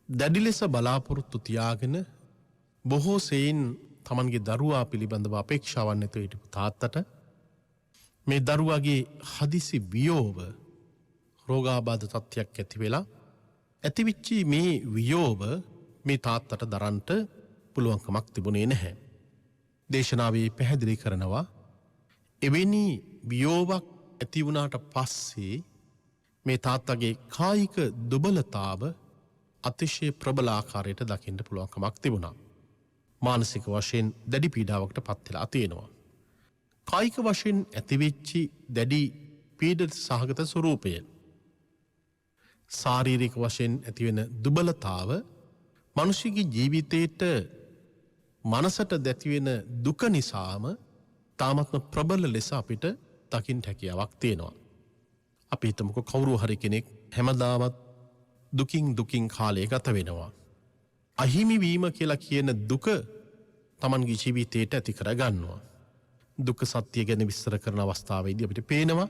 දැඩි ලෙස බලාපොරොත්තු තියාගෙන බොහෝ සෙයින් තමන්ගේ දරුවා පිළිබඳව අපේක්ෂාවන් නැතුව හිටපු තාත්තට මේ දරුවාගේ හදිසි වියෝව රෝගාබාධ තත්ත්වයක් ඇති වෙලා ඇතිවිච්චි මේ වියෝව මේ තාත්තට දරන්නට පුළුවන්කමක් තිබුණේ නැහැ. දේශනාවේ පැහැදිලි කරනවා එවැනි වියෝවක් ඇති වුණාට පස්සේ මේ තාත්තගේ කායික දුබලතාව අතිශය ප්‍රබල ආකාරයට දකින්න පුළුවන්කමක් තිබුණා. මානසික වශයෙන් දැඩි පීඩාවකට පත් වෙලා තියෙනවා. කායික වශයෙන් ඇතිවෙච්චි දැඩි පීඩන සහගත ස්වરૂපය ශාරීරික වශයෙන් ඇතිවෙන දුබලතාව මනුෂ්‍යගේ ජීවිතයට මනසට දැතිවෙන දුක නිසාම තාමත්ම ප්‍රබල ලෙස අපිට දකින්න හැකියාවක් තියෙනවා. අපි හිතමුකෝ කවුරු හරි කෙනෙක් හැමදාමත් දුකින් කාලය ගත වෙනවා. අහිමි වීම කියලා කියන දුක තමන්ගේ ජීවිතයට ඇති කර ගන්නවා. දුක සත්‍ය ගැන විස්තර කරන අවස්ථාවේදී අපිට පේනවා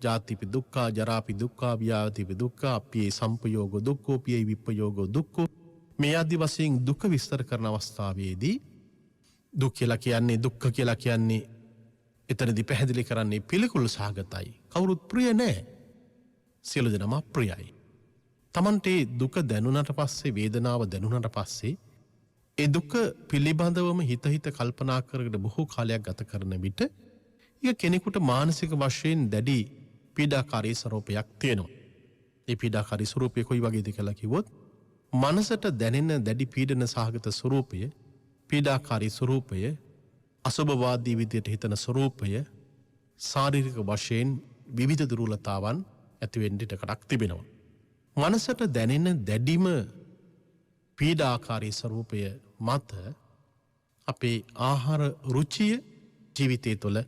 ජාතිපි දුක්ඛා, ජරාපි දුක්ඛා, ව්‍යාධිපි දුක්ඛා, අප්පියේ සම්පයෝග දුක්ඛෝ, පියේ විප්පයෝග දුක්ඛෝ. මේ ආදි වශයෙන් දුක විස්තර කරන අවස්ථාවේදී දුක් කියලා කියන්නේ, දුක්ඛ කියලා කියන්නේ එතනදී පැහැදිලි කරන්නේ පිළිකුල් සහගතයි. කවුරුත් ප්‍රිය නැහැ. සියලු දෙනාම ප්‍රියයි. තමන්ට දුක දැනුණට පස්සේ, වේදනාව දැනුණට පස්සේ ඒ දුක පිළිබඳවම හිත කල්පනා කරගෙන බොහෝ කාලයක් ගත කරන විට ඒක කෙනෙකුට මානසික වශයෙන් දැඩි පීඩාකාරී ස්වරූපයක් තියෙනවා. ඒ පීඩාකාරී ස්වරූපය කොයි වගේද කියලා කිව්වොත් මනසට දැනෙන දැඩි පීඩන සහගත ස්වරූපය, පීඩාකාරී ස්වරූපය, අසුභවාදී විදියට හිතන ස්වරූපය, ශාරීරික වශයෙන් විවිධ දුර්වලතාවන් ඇති වෙන්න ඉඩකඩක් තිබෙනවා. මනසට දැනෙන දැඩිම පීඩාකාරී ස්වරූපය මත අපේ ආහාර රුචිය ජීවිතය තුළ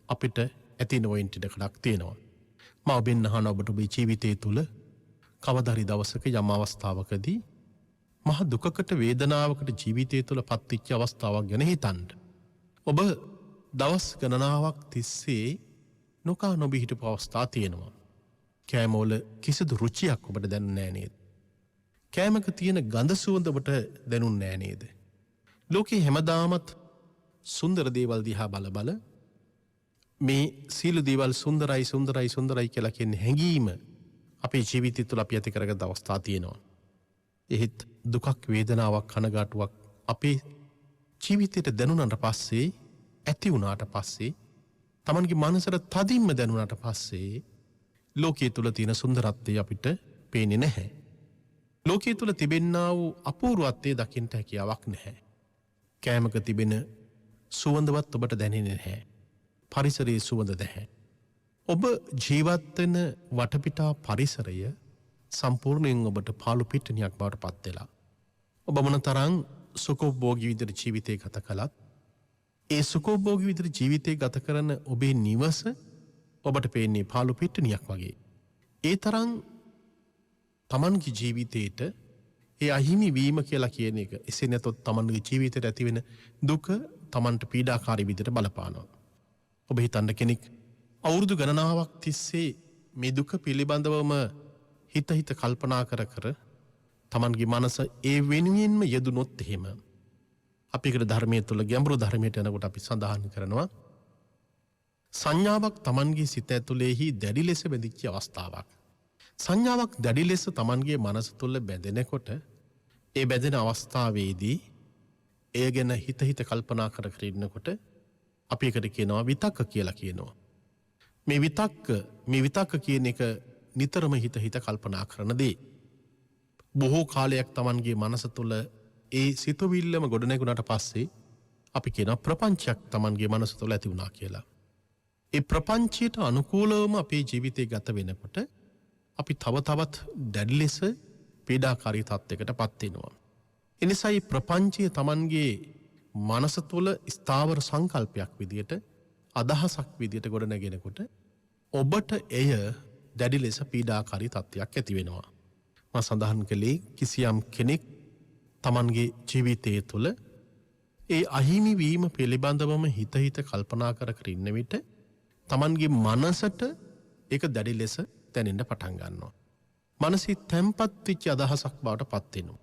අපිට ඇති නොවෙන්න ඉඩකඩක් තියෙනවා. මම ඔබෙන් අහන ඔබට ඔබේ ජීවිතය තුළ කවදාරි දවසක යම් අවස්ථාවකදී මහ දුකකට, වේදනාවකට ජීවිතය තුළ පත්වෙච්ච අවස්ථාවක් ගැන හිතන්න. ඔබ දවස් ගණනාවක් තිස්සේ නොකා නොබී හිටපු අවස්ථා තියෙනවා. කෑමවල කිසිදු රුචියක් ඔබට දැනුන්නේ නැහැ නේද? කෑමක තියෙන ගඳ සුවඳ ඔබට දැනුන්නේ නැහැ නේද? ලෝකේ හැමදාමත් සුන්දර දේවල් දිහා බල මේ සීල දේවල් සුන්දරයි කියලා කියන හැඟීම අපේ ජීවිතය තුළ අපි ඇති කරගත් අවස්ථා තියෙනවා. එහෙත් දුකක්, වේදනාවක්, කනගාටුවක් අපේ ජීවිතයට දැනුණාට පස්සේ, ඇති වුණාට පස්සේ, Tamanගේ මනසට තදින්ම දැනුණාට පස්සේ ලෝකයේ තුල තියෙන සුන්දරත්වය අපිට පේන්නේ නැහැ. ලෝකයේ තුල තිබෙනා වූ අපූර්වත්වය දකින්න හැකියාවක් නැහැ. කෑමක තිබෙන සුවඳවත් ඔබට දැනෙන්නේ නැහැ. පරිසරයේ සුවඳ නැහැ. ඔබ ජීවත් වෙන වටපිටා පරිසරය සම්පූර්ණයෙන් ඔබට පාළු පිටණියක් බවට පත් වෙලා. ඔබ මොනතරම් සුඛෝපභෝගී විදිහට ජීවිතය ගත කළත් ඒ සුඛෝපභෝගී විදිහට ජීවිතය ගත කරන ඔබේ නිවස ඔබට පේන්නේ පාළු පිටණියක් වගේ. ඒ තරම් Tamanගේ ජීවිතේට ඒ අහිමි වීම කියලා කියන එක, එසේ නැතොත් Tamanගේ ජීවිතයට ඇති වෙන දුක Tamanට පීඩාකාරී විදිහට බලපානවා. ඔබ හිතන්න කෙනෙක් අවුරුදු ගණනාවක් තිස්සේ මේ දුක පිළිබඳවම හිත කල්පනා කර Tamanගේ මනස ඒ වෙනුවෙන්ම යෙදුනොත් එහෙම අපි ඒකට ධර්මයේ තුල ගැඹුරු ධර්මයට යනකොට අපි සඳහන් කරනවා සංඥාවක් Tamanගේ සිත ඇතුලේහි දැඩි ලෙස බැඳිච්ච අවස්ථාවක්. සංඥාවක් දැඩි ලෙස Tamanගේ මනස තුල බැඳෙනකොට ඒ බැඳෙන අවස්ථාවේදී එය ගැන හිත කල්පනා කර ඉන්නකොට අපි ඒකට කියනවා විතක්ක කියලා කියනවා. මේ විතක්ක කියන එක නිතරම හිත කල්පනා කරන දේ. බොහෝ කාලයක් Tamanගේ මනස තුල ඒ සිතුවිල්ලම ගොඩනැගුණාට පස්සේ අපි කියනවා ප්‍රපංචයක් Tamanගේ මනස තුල ඇති වුණා කියලා. ඒ ප්‍රපංචයට අනුකූලවම අපේ ජීවිතය ගත වෙනකොට අපි තවත් දැඩි ලෙස පීඩාකාරී තත්යකට පත් වෙනවා. එනිසා මේ ප්‍රපංචය Tamanගේ මනස තුල ස්ථාවර සංකල්පයක් විදියට, අදහසක් විදියට ගොඩනගෙනකොට ඔබට එය දැඩි ලෙස පීඩාකාරී තත්ත්වයක් ඇති වෙනවා. මම සඳහන් කළේ කිසියම් කෙනෙක් Tamanගේ ජීවිතය තුළ ඒ අහිමි වීම පිළිබඳවම හිත කල්පනා කර ඉන්න විට Tamanගේ මනසට ඒක දැඩි ලෙස දැනෙන්න පටන් ගන්නවා. මනසේ තැම්පත් වෙච්ච අදහසක් බවට පත් වෙනවා.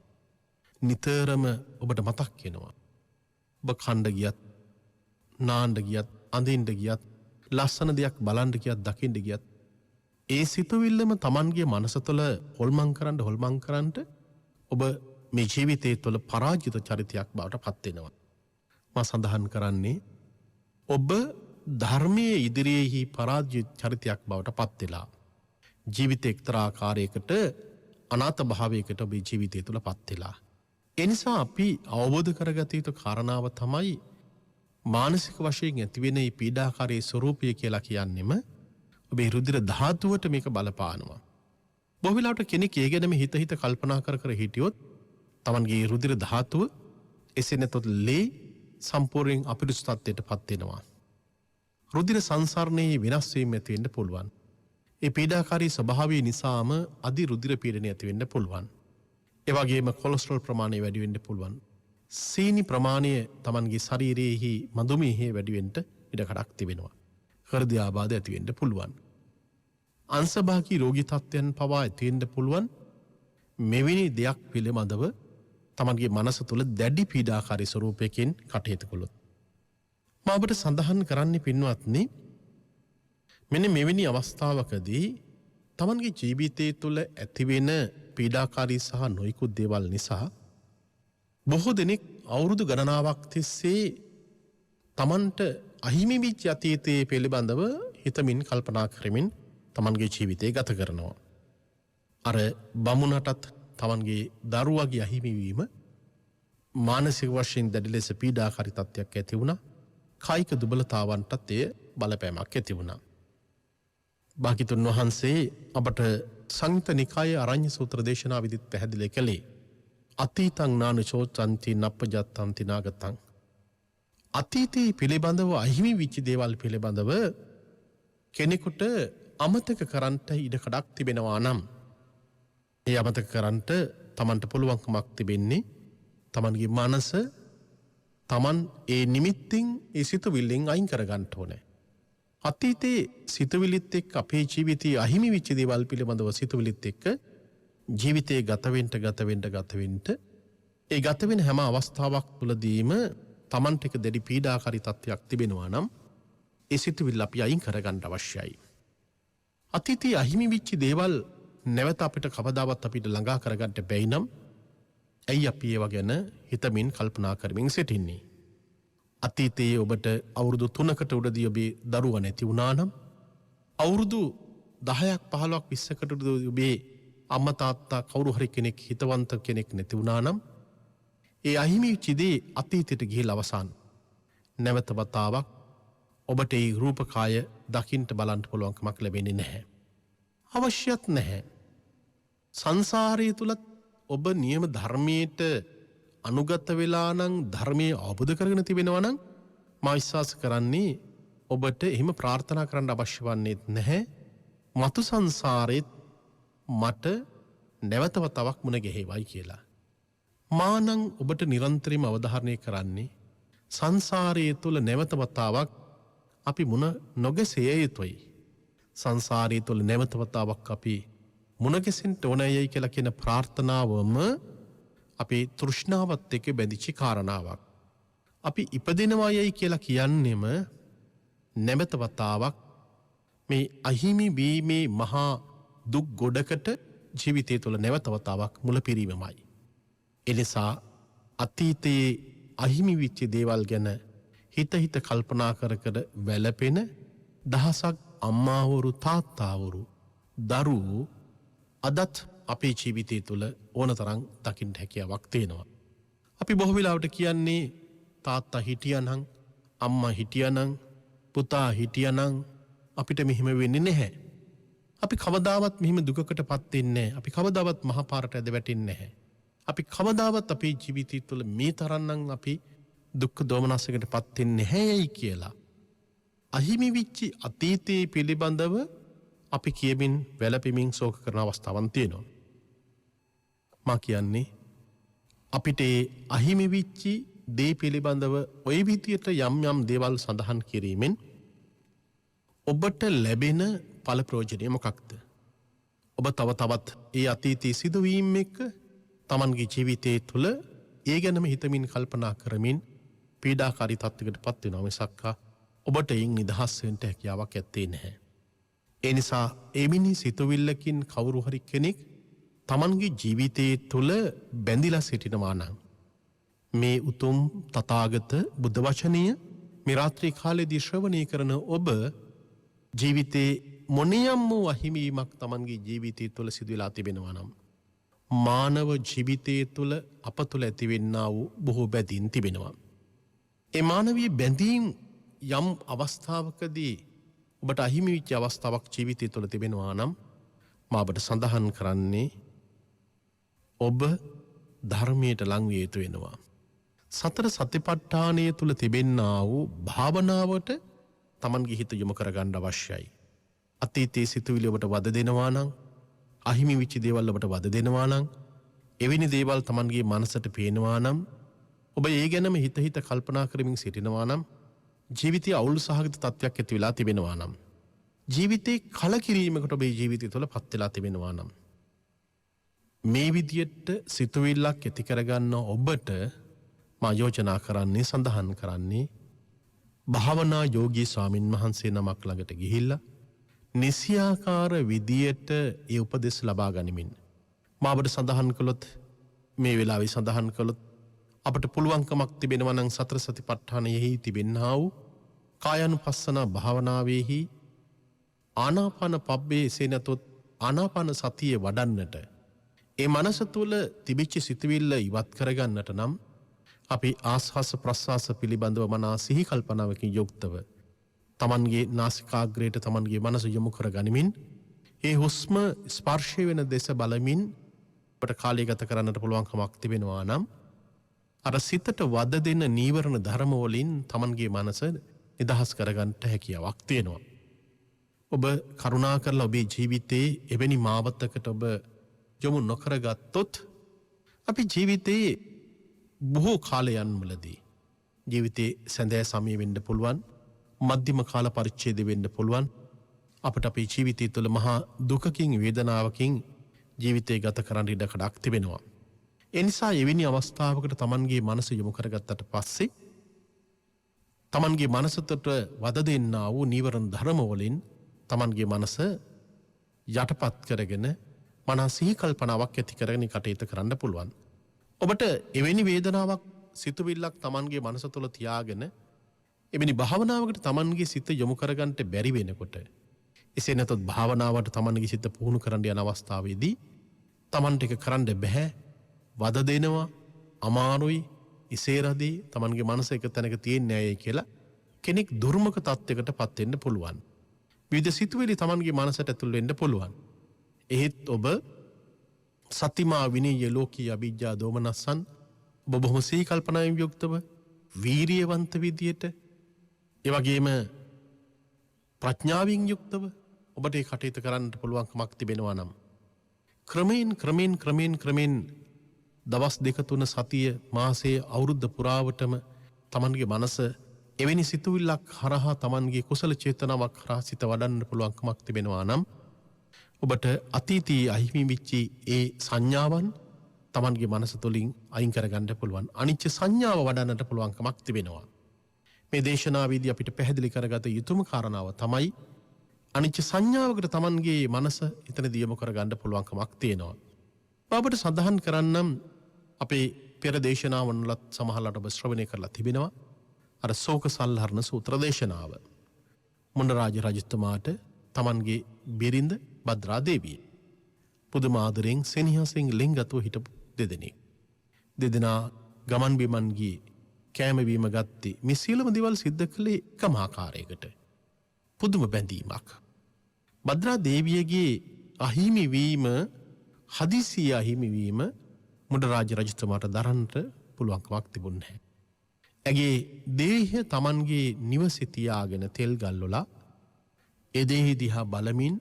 නිතරම ඔබට මතක් වෙනවා. ඔබ කණ්ඩ ගියත්, නාන්න ගියත්, අඳින්න ගියත්, ලස්සන දෙයක් බලන්න ගියත්, දකින්න ගියත් ඒ සිතුවිල්ලම Tamanගේ මනස තුළ හොල්මන් කරන්න ඔබ මේ ජීවිතයේ තුළ පරාජිත චරිතයක් බවට පත් වෙනවා. මම සඳහන් කරන්නේ ඔබ ධර්මයේ ඉදිරියේහි පරාජිත චරිතයක් බවට පත් වෙලා ජීවිතේ එක්තරා ආකාරයකට අනාථ භාවයකට ඔබේ ජීවිතය තුළ පත් වෙලා. ඒ නිසා අපි අවබෝධ කරගත යුතු කාරණාව තමයි මානසික වශයෙන් ඇතිවෙන මේ පීඩාකාරී ස්වરૂපය කියලා කියන්නෙම ඔබේ රුධිර ධාතුවට මේක බලපානවා. බොහෝ වෙලාවට කෙනෙක් ඒ ගැනම හිත කල්පනා කර හිටියොත් තමන්ගේ රුධිර ධාතුව එසේ නැතොත් ලේ සම්පූර්ණයෙන් අපිරිසුදු තත්ත්වයට පත් වෙනවා. රුධිර සංසරණයේ වෙනස් වීම ඇති වෙන්න පුළුවන්. ඒ පීඩාකාරී ස්වභාවය නිසාම අධි රුධිර පීඩනය ඇති වෙන්න පුළුවන්. ඒ වගේම කොලෙස්ටරෝල් ප්‍රමාණය වැඩි වෙන්න පුළුවන්. සීනි ප්‍රමාණය තමන්ගේ ශරීරයේහි මధుමේහය වැඩි වෙන්න ඉඩකඩක් තිබෙනවා. හෘද ආබාධ ඇති වෙන්න පුළුවන්. අංශභාගී රෝගී තත්ත්වයන් පවා ඇති වෙන්න පුළුවන්. මෙවැනි දෙයක් පිළිබඳව තමන්ගේ මනස තුළ දැඩි පීඩාකාරී ස්වරූපයකින් කටයුතු කළොත්. මම ඔබට සඳහන් කරන්නේ පින්වත්නි, මෙන්න මෙවැනි අවස්ථාවකදී තමන්ගේ ජීවිතය තුළ ඇතිවෙන පීඩාකාරී සහ නොයෙකුත් දේවල් නිසා බොහෝ දෙනෙක් අවුරුදු ගණනාවක් තිස්සේ තමන්ට අහිමි වෙච්ච අතීතයේ පිළිබඳව හිතමින් කල්පනා කරමින් තමන්ගේ ජීවිතය ගත කරනවා. අර බමුණටත් තමන්ගේ දරුවගේ අහිමිවීම මානසික වශයෙන් දැඩි ලෙස පීඩාකාරී තත්ත්වයක් ඇති වුණා. කායික දුබලතාවන්ටත් එය බලපෑමක් ඇති වුණා. භාග්‍යවතුන් වහන්සේ අපට සංයුත්ත නිකායේ අරඤ්‍ය සූත්‍ර දේශනාවෙදිත් පැහැදිලි කළේ අතීතං නානුචෝචන්ති නප්පජත්තන්ති නාගතං. අතීතයේ පිළිබඳව අහිමි වෙච්ච දේවල් පිළිබඳව කෙනෙකුට අමතක කරන්නට ඉඩකඩක් තිබෙනවා නම් ඒ අමතක කරන්නට තමන්ට පුළුවන්කමක් තිබෙන්නේ තමන්ගේ මනස තමන් ඒ නිමිත්තින් ඒ සිතුවිල්ලෙන් අයින් කරගන්න ඕනේ. අතීතයේ සිතුවිලිත් එක්ක අපේ ජීවිතයේ අහිමි වෙච්ච දේවල් පිළිබඳව සිතුවිලිත් එක්ක ජීවිතේ ගත වෙන්න ඒ ගත වෙන හැම අවස්ථාවක් තුළදීම තමන්ට එක දැඩි පීඩාකාරී තත්ත්වයක් තිබෙනවා නම් ඒ සිතුවිල්ල අපි අයින් කරගන්න අවශ්‍යයි. අතීතයේ අහිමි වෙච්ච දේවල් නැවත අපිට කවදාවත් අපිට ළඟා කරගන්න බැයි නම් ඇයි අපි ඒව ගැන හිතමින් කල්පනා කරමින් සිටින්නේ? අතීතයේ ඔබට අවුරුදු 3කට උඩදී ඔබේ දරුවා නැති වුණා නම්, අවුරුදු 10ක් 15ක් 20කට උඩදී ඔබේ අම්මා තාත්තා කවුරු හරි කෙනෙක් හිතවන්ත කෙනෙක් නැති වුණා නම්, ඒ අහිමි වෙච්ච දේ අතීතයට ගිහිලා අවසන්. නැවත වතාවක් ඔබට ඒ රූපකාය දකින්න බලන්න පුළුවන්කමක් ලැබෙන්නේ නැහැ. අවශ්‍යත් නැහැ. සංසාරය තුලත් ඔබ නියම ධර්මයට අනුගත වෙලා නම්, ධර්මයේ අවබෝධ කරගෙන තිබෙනවා නම්, මා විශ්වාස කරන්නේ ඔබට එහෙම ප්‍රාර්ථනා කරන්න අවශ්‍ය වන්නේ නැහැ. මතු සංසාරෙත් මට නැවත වතාවක් මුණ ගැහෙවයි කියලා. මා නම් ඔබට නිරන්තරයෙන්ම අවධාරණය කරන්නේ සංසාරයේ තුල නැවත වතාවක් අපි මුණ නොගැසිය යුතුයි. සංසාරය තුළ නැවත වතාවක් අපි මුණගැසෙන්න ඕනෑයි කියලා කියන ප්‍රාර්ථනාවම අපේ තෘෂ්ණාවත් එක්ක බැඳිච්ච කාරණාවක්. අපි ඉපදෙනවායයි කියලා කියන්නෙම නැවත වතාවක් මේ අහිමි වීමේ මහා දුක් ගොඩකට ජීවිතය තුළ නැවත වතාවක් මුලපිරීමමයි. එනිසා අතීතයේ අහිමි වෙච්ච දේවල් ගැන හිත කල්පනා කර වැළපෙන දහසක් අම්මාවරු, තාත්තාවරු, දරුවෝ අදත් අපේ ජීවිතය තුළ ඕනතරම් දකින්න හැකියාවක් තියෙනවා. අපි බොහෝ වෙලාවට කියන්නේ තාත්තා හිටියානම්, අම්මා හිටියානම්, පුතා හිටියානම් අපිට මෙහෙම වෙන්නේ නැහැ. අපි කවදාවත් මෙහෙම දුකකටපත් වෙන්නේ නැහැ. අපි කවදාවත් මහපාරට ඇද වැටෙන්නේ නැහැ. අපි කවදාවත් අපේ ජීවිතය තුළ මේ තරම්නම් අපි දුක් දෝමනසකටපත් වෙන්නේ නැහැයි කියලා අහිමි වෙච්ච අතීතයේ පිළිබඳව අපි කියමින් වැළපෙමින් ශෝක කරන අවස්ථාවන් තියෙනවා. මා කියන්නේ අපිට අහිමි වෙච්ච දේ පිළිබඳව ওই විදියට යම් දේවල් සඳහන් කිරීමෙන් ඔබට ලැබෙන ඵල ප්‍රයෝජනය මොකක්ද? ඔබ තවත් ඒ අතීතයේ සිදුවීම් එක්ක තමන්ගේ ජීවිතයේ තුළ ඒ ගැනම හිතමින් කල්පනා කරමින් පීඩාකාරී තත්ත්වයකටපත් වෙනවා මිසක් ඔබට එයින් නිදහස් වෙන්න හැකියාවක් ඇත්තේ නැහැ. ඒ නිසා එමිනි සිතුවිල්ලකින් කවුරු හරි කෙනෙක් තමන්ගේ ජීවිතයේ තුළ බැඳිලා සිටිනවා නම් මේ උතුම් තථාගත බුද්ධ වචනය මේ රාත්‍රී කාලයේදී ශ්‍රවණය කරන ඔබ ජීවිතේ මොනියම් වූ අහිමිවීමක් තමන්ගේ ජීවිතය තුළ සිදුවලා තිබෙනවා නම් මානව ජීවිතය තුළ අප තුළ ඇතිවෙන්නා වූ බොහෝ බැඳීම් තිබෙනවා. ඒ මානවීය බැඳීම් යම් අවස්ථාවකදී ඔබට අහිමි වෙච්ච අවස්ථාවක් ජීවිතය තුළ තිබෙනවා නම් මා ඔබට සඳහන් කරන්නේ ඔබ ධර්මයට ලං විය යුතු වෙනවා. සතර සතිපට්ඨානය තුල තිබෙන්නා වූ භාවනාවට Tamanගේ හිත යොමු කරගන්න අවශ්‍යයි. අතීතයේ සිතුවිලි ඔබට වද දෙනවා නම්, අහිමි වෙච්ච දේවල් ඔබට වද දෙනවා නම්, එවැනි දේවල් Tamanගේ මනසට පේනවා නම්, ඔබ ඒ ගැනම හිත කල්පනා කරමින් සිටිනවා නම්, ජීවිතයේ අවුල් සහගත තත්ත්වයක් ඇති වෙලා තිබෙනවා නම්, ජීවිතේ කලකිරීමකට ඔබේ ජීවිතය තුළ පත් වෙලා තිබෙනවා නම්, මේ විදියට සිතුවිල්ලක් ඇති කරගන්න ඔබට මා යෝජනා කරන්නේ, සඳහන් කරන්නේ, භාවනා යෝගී ස්වාමින් වහන්සේ නමක් ළඟට ගිහිල්ලා නිසියාකාර විදියට ඒ උපදෙස් ලබා ගනිමින් මාබට සඳහන් කළොත්, මේ වෙලාවේ සඳහන් කළොත් අපට පුළුවන්කමක් තිබෙනවා නම් සතර සතිපට්ඨානයෙහි තිබෙන්නා වූ කායानुපස්සන භාවනාවේහි ආනාපාන පබ්බේ එසේ නැතොත් ආනාපාන සතිය වඩන්නට, ඒ මනස තුළ තිබිච්ච සිතුවිල්ල ඉවත් කරගන්නට නම් අපි ආස්වාස ප්‍රස්වාස පිළිබඳව මනා සිහි කල්පනාවකින් යුක්තව Tamanගේ නාසිකාග්‍රයට Tamanගේ මනස යොමු කර ගනිමින් ඒ හුස්ම ස්පර්ශය වෙන දෙස බලමින් අපට කාලය ගත කරන්නට පුළුවන්කමක් තිබෙනවා නම්, අර සිතට වද දෙන නීවරණ ධර්ම වලින් Tamanගේ මනස නිදහස් කරගන්නට හැකියාවක් තියෙනවා. ඔබ කරුණා කරලා ඔබේ ජීවිතයේ එවැනි මාවතකට ඔබ යොමු නොකරගත්තොත්, අපි ජීවිතයේ බොහෝ කාලයන් වලදී ජීවිතේ සැඳෑ සමය වෙන්න පුළුවන්, මධ්‍යම කාල පරිච්ඡේද වෙන්න පුළුවන්, අපට අපේ ජීවිතය තුළ මහා දුකකින් වේදනාවකින් ජීවිතය ගත කරන්න ඉඩකඩක් තිබෙනවා. ඒ නිසා එවැනි අවස්ථාවකට Tamanගේ මනස යොමු කරගත්තට පස්සේ Tamanගේ මනසට වද දෙන්නා වූ නීවරණ ධර්ම වලින් Tamanගේ මනස යටපත් කරගෙන මනස සිහි කල්පනාවක් ඇති කරගෙන කටයුතු කරන්න පුළුවන්. ඔබට එවැනි වේදනාවක්, සිතුවිල්ලක් Tamanගේ මනස තුළ තියාගෙන එවැනි භාවනාවකට Tamanගේ සිත යොමු කරගන්නට බැරි වෙනකොට, එසේ නැතොත් භාවනාවට Tamanගේ සිත පුහුණු කරන්න යන අවස්ථාවේදී Tamanට එක කරන්න බෑ, වද දෙනවා, අමාරුයි, ඉසේරදී Tamanගේ මනස එක තැනක තියෙන්නේ නැයයි කියලා කෙනෙක් දුර්මක තත්යකට පත් වෙන්න පුළුවන්. විවිධ සිතුවිලි Tamanගේ මනසට ඇතුල් වෙන්න පුළුවන්. එහෙත් ඔබ සතිමා විනීය ලෝකී අභිජ්ජා දෝමනස්සන්, ඔබ බොහොම සිහි කල්පනාවෙන් යුක්තව වීරියවන්ත විදියට, ඒ වගේම ප්‍රඥාවෙන් යුක්තව ඔබට ඒ කටයුතු කරන්නට පුළුවන්කමක් තිබෙනවා නම්, ක්‍රමෙන් දවස් 2-3 සතිය, මාසයේ, අවුරුද්ද පුරාවටම Tamanගේ මනස එවැනි සිතුවිල්ලක් හරහා, Tamanගේ කුසල චේතනාවක් හරහා සිත වඩන්න පුළුවන්කමක් තිබෙනවා නම්, ඔබට අතීතයේ අහිමි වෙච්ච ඒ සංඥාවන් Tamanගේ මනස තුළින් අයින් කරගන්න පුළුවන්. අනිච්ච සංඥාව වඩන්නට පුළුවන්කමක් තිබෙනවා. මේ දේශනාවේදී අපිට පැහැදිලි කරගත යුතුම කාරණාව තමයි, අනිච්ච සංඥාවකට Tamanගේ මනස එතනදී යොමු කරගන්න පුළුවන්කමක් තියෙනවා. ඔබට සඳහන් කරන්නම්, අපේ පෙර දේශනාවන් වලත් සමහරවිට ඔබ ශ්‍රවණය කරලා තිබෙනවා. අර ශෝක සල්හරණ සූත්‍ර දේශනාව. මුණරාජ රජතුමාට Tamanගේ බිරිඳ භද්‍රා දේවිය පුදුම ආදරෙන් සෙනෙහසින් ලිංගතුව හිටපු දෙදෙනෙක්. දෙදෙනා ගමන් බිමන් ගියේ, කෑම බීම ගත්තේ, මේ සියලුම දේවල් සිද්ධ කළේ එකම ආකාරයකට. පුදුම බැඳීමක්. භද්‍රා දේවියගේ අහිමි වීම, හදිසිය අහිමි වීම මුණරාජ රජතුමාට දරන්නට පුළුවන්කමක් තිබුණේ නැහැ. ඇගේ දේහය Tamanගේ නිවසේ තියාගෙන තෙල් ගල්වලා ඒ දේහය දිහා බලමින්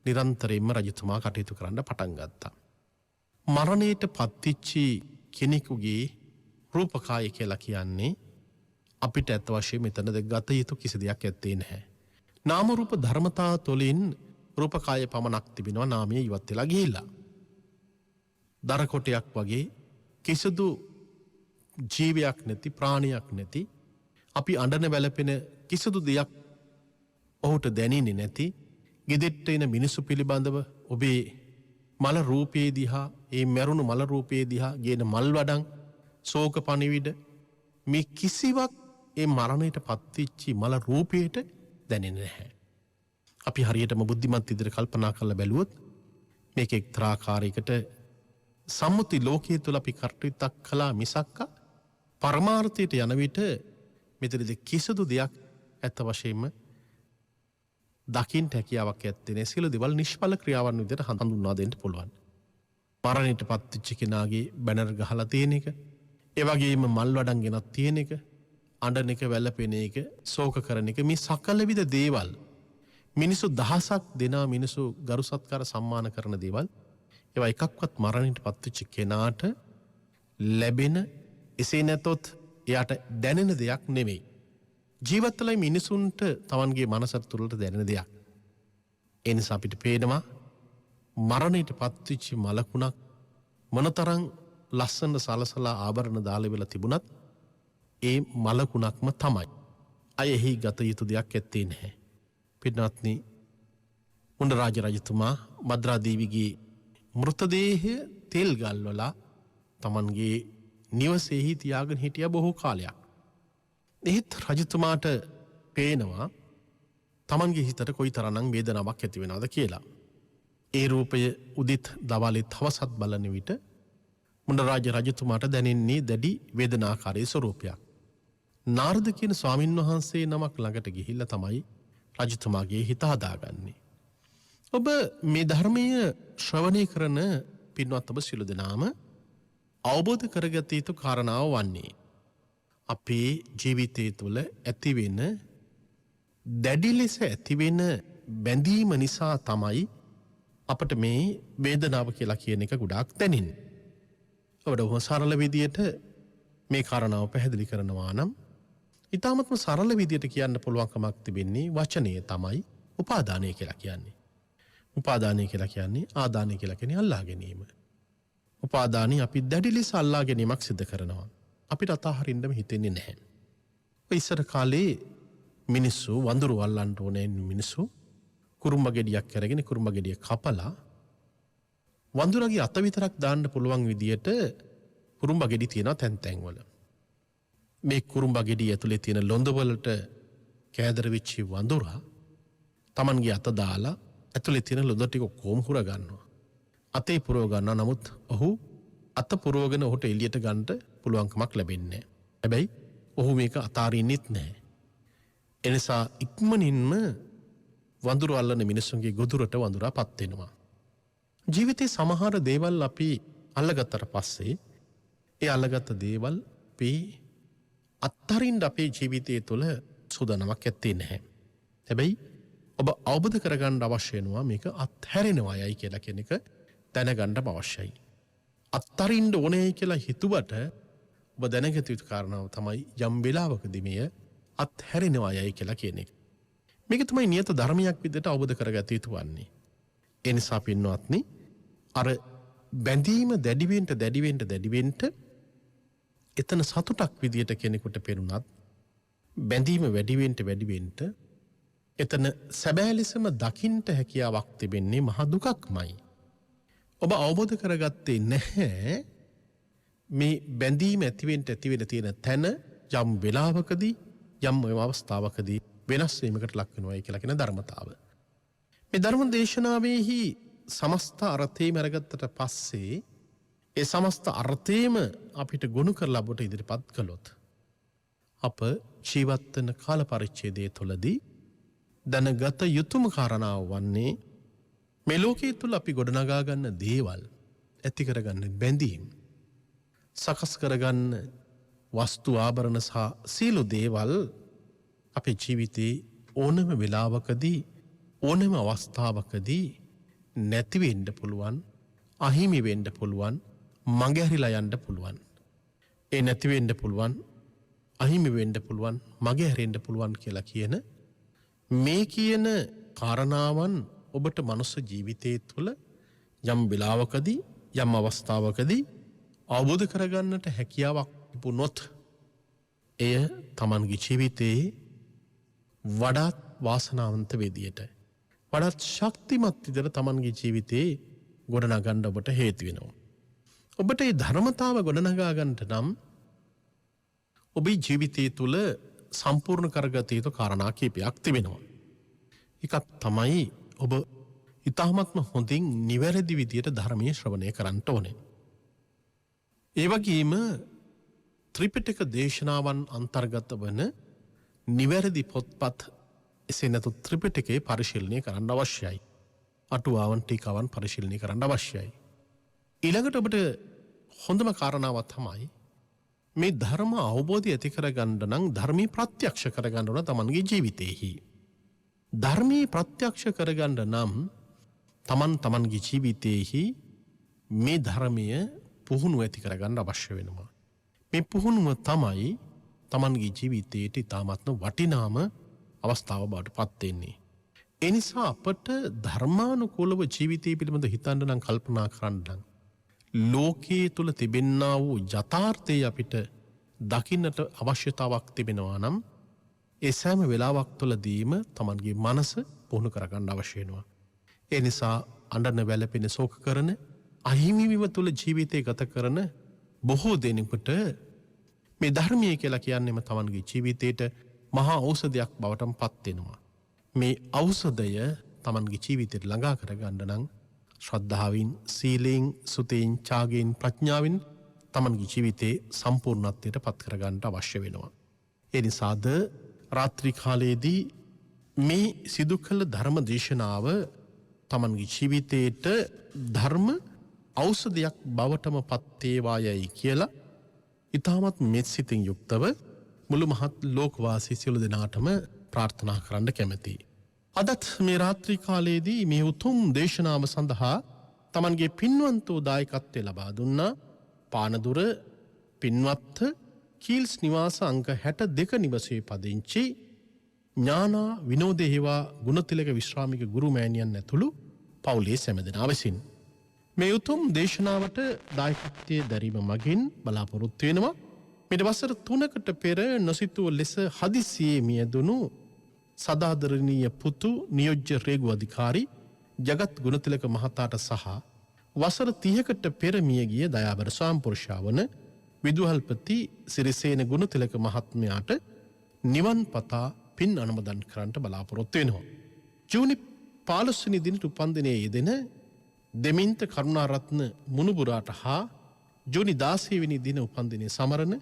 නිරන්තරයෙන්ම රජතුමා කටයුතු කරන්න පටන් ගත්තා. මරණයට පත්වෙච්චි කෙනෙකුගේ රූපකාය කියලා කියන්නේ අපිට ඇත්ත වශයෙන්ම මෙතනද ගත යුතු කිසි දෙයක් ඇත්තේ නැහැ. නාම රූප ධර්මතා තුළින් රූපකාය පමණක් තිබෙනවා, නාමය ඉවත් වෙලා ගිහිල්ලා. දර කොටයක් වගේ කිසිදු ජීවයක් නැති, ප්‍රාණයක් නැති, අපි අඬන වැළපෙන කිසිදු දෙයක් ඔහුට දැනෙන්නේ නැති, ගෙදෙට්ට එන මිනිසු පිළිබඳව ඔබේ මල රූපයේ දිහා, ඒ මැරුණු මල රූපයේ දිහා ගේන මල් වඩන්, ශෝක පණිවිඩ, මේ කිසිවක් ඒ මරණයට පත්වෙච්චි මල රූපයට දැනෙන්නේ නැහැ. අපි හරියටම බුද්ධිමත් විදිහට කල්පනා කරලා බැලුවොත් මේක එක්තරා ආකාරයකට සම්මුති ලෝකයේ තුල අපි කටයුත්තක් කළා මිසක්ක පරමාර්ථයට යන විට මෙතනදී කිසිදු දෙයක් ඇත්ත වශයෙන්ම දකින්න හැකියාවක් ඇත්තේ නැහැ. සියලු දේවල් නිෂ්ඵල ක්‍රියාවන් විදිහට හඳුන්වා දෙන්න පුළුවන්. මරණයට පත්තිච්ච කෙනාගේ බැනර් ගහලා තියෙන එක, ඒ වගේම මල් වඩන් ගෙනත් තියෙන එක, අඬන එක, වැළපෙන එක, ශෝක කරන එක, මේ සකල විද දේවල් මිනිසු දහසක් දෙනා මිනිසු ගරු සත්කාර සම්මාන කරන දේවල්, ඒවා එකක්වත් මරණයට පත්වෙච්ච කෙනාට ලැබෙන, එසේ නැතොත් එයාට දැනෙන දෙයක් නෙමෙයි. ජීවත්වලයි මිනිසුන්ට තමන්ගේ මනස තුළට දැනෙන දෙයක්. ඒ නිසා අපිට පේනවා මරණයට පත්වෙච්ච මලකුණක් මොනතරම් ලස්සන සලසලා ආභරණ දාලා වෙලා තිබුණත් ඒ මලකුණක්ම තමයි. අය එහි ගත යුතු දෙයක් ඇත්තේ නැහැ. පින්වත්නි, මුණරාජ රජතුමා භද්‍රා දේවිගේ මෘතදේහය තෙල් ගල්වලා තමන්ගේ නිවසේහි තියාගෙන හිටිය බොහෝ කාලයක්. එහෙත් රජතුමාට පේනවා තමන්ගේ හිතට කොයි තරණං වේදනාවක් ඇති වෙනවද කියලා. ඒ රූපය උදිත් දවල්ෙත් හවසත් බලන විට මුණරාජ රජතුමාට දැනෙන්නේ දැඩි වේදනාකාරී ස්වරූපයක්. නාරද කියන ස්වාමින් වහන්සේ නමක් ළඟට ගිහිල්ලා තමයි රජතුමාගේ හිත හදාගන්නේ. ඔබ මේ ධර්මය ශ්‍රවණය කරන පින්වත් ඔබ සියලු දෙනාම අවබෝධ කරගත යුතු කාරණාව වන්නේ අපේ ජීවිතය තුළ ඇතිවෙන දැඩි ලෙස ඇතිවෙන බැඳීම නිසා තමයි අපට මේ වේදනාව කියලා කියන එක ගොඩාක් දැනෙන්නේ. ඔබට ඔහොම සරල විදියට මේ කාරණාව පැහැදිලි කරනවා නම් ඉතාමත්ම සරල විදියට කියන්න පුළුවන්කමක් තිබෙන්නේ වචනය තමයි උපාදානය කියලා කියන්නේ. උපාදානය කියලා කියන්නේ ආදානය කියලා කියන්නේ අල්ලා ගැනීම. උපාදානය අපි දැඩි ලෙස අල්ලා ගැනීමක් සිදු කරනවා. අපිට අතහරින්නම හිතෙන්නේ නැහැ. ඔය ඉස්සර කාලේ මිනිස්සු වඳුරු අල්ලන්න ඕනේ මිනිස්සු කුරුම්බ ගෙඩියක් අරගෙන කුරුම්බ ගෙඩිය කපලා වඳුරගේ අත විතරක් දාන්න පුළුවන් විදියට කුරුම්බ ගෙඩි තියෙනවා තැන් තැන් වල. මේ කුරුම්බ ගෙඩිය ඇතුලේ තියෙන ලොඳ වලට කෑදර වෙච්ච වඳුරා Tamanගේ අත දාලා ඇතුලේ තියෙන ලොඳ ටික කොම් හුර ගන්නවා. අතේ පුරව ගන්නවා. නමුත් ඔහු අත පුරවගෙන ඔහුට එළියට ගන්න පුළුවන්කමක් ලැබෙන්නේ නැහැ. හැබැයි ඔහු මේක අතාරින්නෙත් නැහැ. එනිසා ඉක්මනින්ම වඳුරු අල්ලන මිනිස්සුන්ගේ ගොදුරට වඳුරාපත් වෙනවා. ජීවිතේ සමහර දේවල් අපි අල්ලගත්තට පස්සේ ඒ අල්ලගත්ත දේවල් අපි අත්තරින්න අපේ ජීවිතය තුළ සූදානමක් ඇත්තේ නැහැ. හැබැයි ඔබ අවබෝධ කරගන්න අවශ්‍ය වෙනවා මේක අත්හැරෙනවා යයි කියලා කියන එක දැනගන්න අවශ්‍යයි. අත්තරින්න ඕනේ කියලා හිතුවට ඔබ දැනගත යුතු කාරණාව තමයි යම් වෙලාවකදී මෙය අත්හැරෙනවා යයි කියලා කියන එක. මේක තමයි නියත ධර්මයක් විදිහට අවබෝධ කරගත යුතු වන්නේ. ඒ නිසා පින්වත්නි, අර බැඳීම දැඩි වෙන්න එතන සතුටක් විදියට කෙනෙකුට පෙනුනත් බැඳීම වැඩි වෙන්න එතන සැබෑ ලෙසම දකින්ට හැකියාවක් තිබෙන්නේ මහ දුකක්මයි. ඔබ අවබෝධ කරගත්තේ නැහැ මේ බැඳීම ඇති වෙන්න තියෙන තැන යම් වෙලාවකදී යම් අවස්ථාවකදී වෙනස් වීමකට ලක් වෙනවා කියලා කියන ධර්මතාව. මේ ධර්ම දේශනාවේහි සමස්ත අර්ථයම අරගත්තට පස්සේ ඒ සමස්ත අර්ථයම අපිට ගොනු කරලා ඔබට ඉදිරිපත් කළොත් අප ජීවත් වෙන කාල පරිච්ඡේදය තුළදී දැනගත යුතුම කාරණාව වන්නේ මේ ලෝකයේ තුල අපි ගොඩනගා ගන්න දේවල්, ඇති කරගන්න බැඳීම්, සකස් කරගන්න වස්තු ආභරණ සහ සීල දේවල් අපේ ජීවිතේ ඕනම වෙලාවකදී ඕනම අවස්ථාවකදී නැති වෙන්න පුළුවන්, අහිමි වෙන්න පුළුවන්, මගහැරිලා යන්න පුළුවන්. ඒ නැති වෙන්න පුළුවන්, අහිමි වෙන්න පුළුවන්, මගහැරෙන්න පුළුවන් කියලා කියන මේ කියන කාරණාවන් ඔබට මනුස්ස ජීවිතයේ තුළ යම් වෙලාවකදී යම් අවස්ථාවකදී අවබෝධ කරගන්නට හැකියාවක් තිබුණොත් එය Tamanගේ ජීවිතයේ වඩාත් වාසනාවන්ත විදියට වඩාත් ශක්තිමත් විදියට Tamanගේ ජීවිතේ ගොඩනගන්න ඔබට හේතු වෙනවා. ඔබට මේ ධර්මතාව ගොඩනගා ගන්නට නම් ඔබේ ජීවිතය තුළ සම්පූර්ණ කරගත යුතු කාරණා කීපයක් තිබෙනවා. එකක් තමයි ඔබ ඉතාමත්ම හොඳින් නිවැරදි විදියට ධර්මයේ ශ්‍රවණය කරන්න ඕනේ. ඒ වගේම ත්‍රිපිටක දේශනාවන් අන්තර්ගත වන නිවැරදි පොත්පත් එසේ නැතු ත්‍රිපිටකයේ පරිශීලනය කරන්න අවශ්‍යයි. අටුවාවන් ටීකාවන් පරිශීලනය කරන්න අවශ්‍යයි. ඊළඟට ඔබට හොඳම කාරණාවක් තමයි මේ ධර්ම අවබෝධය ඇති කරගන්න නම් ධර්මී ප්‍රත්‍යක්ෂ කරගන්න ඕන තමන්ගේ ජීවිතේහි. ධර්මී ප්‍රත්‍යක්ෂ කරගන්න නම් තමන්ගේ ජීවිතේහි මේ ධර්මය පුහුණුව ඇති කරගන්න අවශ්‍ය වෙනවා. මේ පුහුණුව තමයි තමන්ගේ ජීවිතයට ඉතාමත්ම වටිනාම අවස්ථාව බවට පත් වෙන්නේ. ඒ නිසා අපට ධර්මානුකූලව ජීවිතය පිළිබඳ හිතන්න නම් කල්පනා කරන්න නම් ලෝකයේ තුල තිබෙන්නා වූ යථාර්ථය අපිට දකින්නට අවශ්‍යතාවක් තිබෙනවා නම් ඒ සෑම වෙලාවක් තුළදීම තමන්ගේ මනස පුහුණු කරගන්න අවශ්‍ය වෙනවා. ඒ නිසා අඬන වැළපෙන ශෝක කරන අහිමිවිව තුල ජීවිතය ගත කරන බොහෝ දෙනෙකුට මේ ධර්මය කියලා කියන්නේම තමන්ගේ ජීවිතයට මහා ඖෂධයක් බවට පත් වෙනවා. මේ ඖෂධය තමන්ගේ ජීවිතයට ළඟා කරගන්න නම් ශ්‍රද්ධාවෙන්, සීලෙන්, සුතෙන්, ත්‍යාගයෙන්, ප්‍රඥාවෙන් තමන්ගේ ජීවිතේ සම්පූර්ණත්වයට පත් කරගන්න අවශ්‍ය වෙනවා. ඒ නිසාද රාත්‍රී කාලයේදී මේ සිදු කළ ධර්ම දේශනාව තමන්ගේ ජීවිතයට ධර්ම ඖෂධයක් බවටම පත් වේවායයි කියලා ඊටමත් මෙත්සිතින් යුක්තව මුළු මහත් ලෝකවාසී සියලු දෙනාටම ප්‍රාර්ථනා කරන්න කැමැතියි. අදත් මේ රාත්‍රී කාලයේදී මේ උතුම් දේශනාව සඳහා තමන්ගේ පින්වන්ත වූ දායකත්වය ලබා දුන්නා පානදුර පින්වත් කීල්ස් නිවාස අංක 62 නිවසේ පදිංචි ඥානා විනෝදේවා ගුණතිලක විශ්‍රාමික ගුරු මෑණියන් ඇතුළු පවුලේ සැම දෙනා විසින් මේ උතුම් දේශනාවට දායකත්වයේ දැරීම මගින් බලාපොරොත්තු වෙනවා. මේ වසර 3කට පෙර නොසිතූ ලෙස හදිසියේ මියදුණු සදාදරණීය පුතු නියෝජ්‍ය රේගු අධිකාරී ජගත් ගුණතිලක මහතාට සහ වසර 30කට පෙර මිය ගිය දයාබර ස්වාමිපුරුෂයා වන විදුහල්පති සිරිසේන ගුණතිලක මහත්මයාට නිවන් පතා පින් අනුමෝදන් කරන්නට බලාපොරොත්තු වෙනවා. ජූනි 15 වෙනි දිනට උපන්දිනයේ යෙදෙන දෙමින්ත කරුණාරත්න මුණුබුරාට හා ජූනි 16 වෙනි දින උපන්දිනයේ සමරන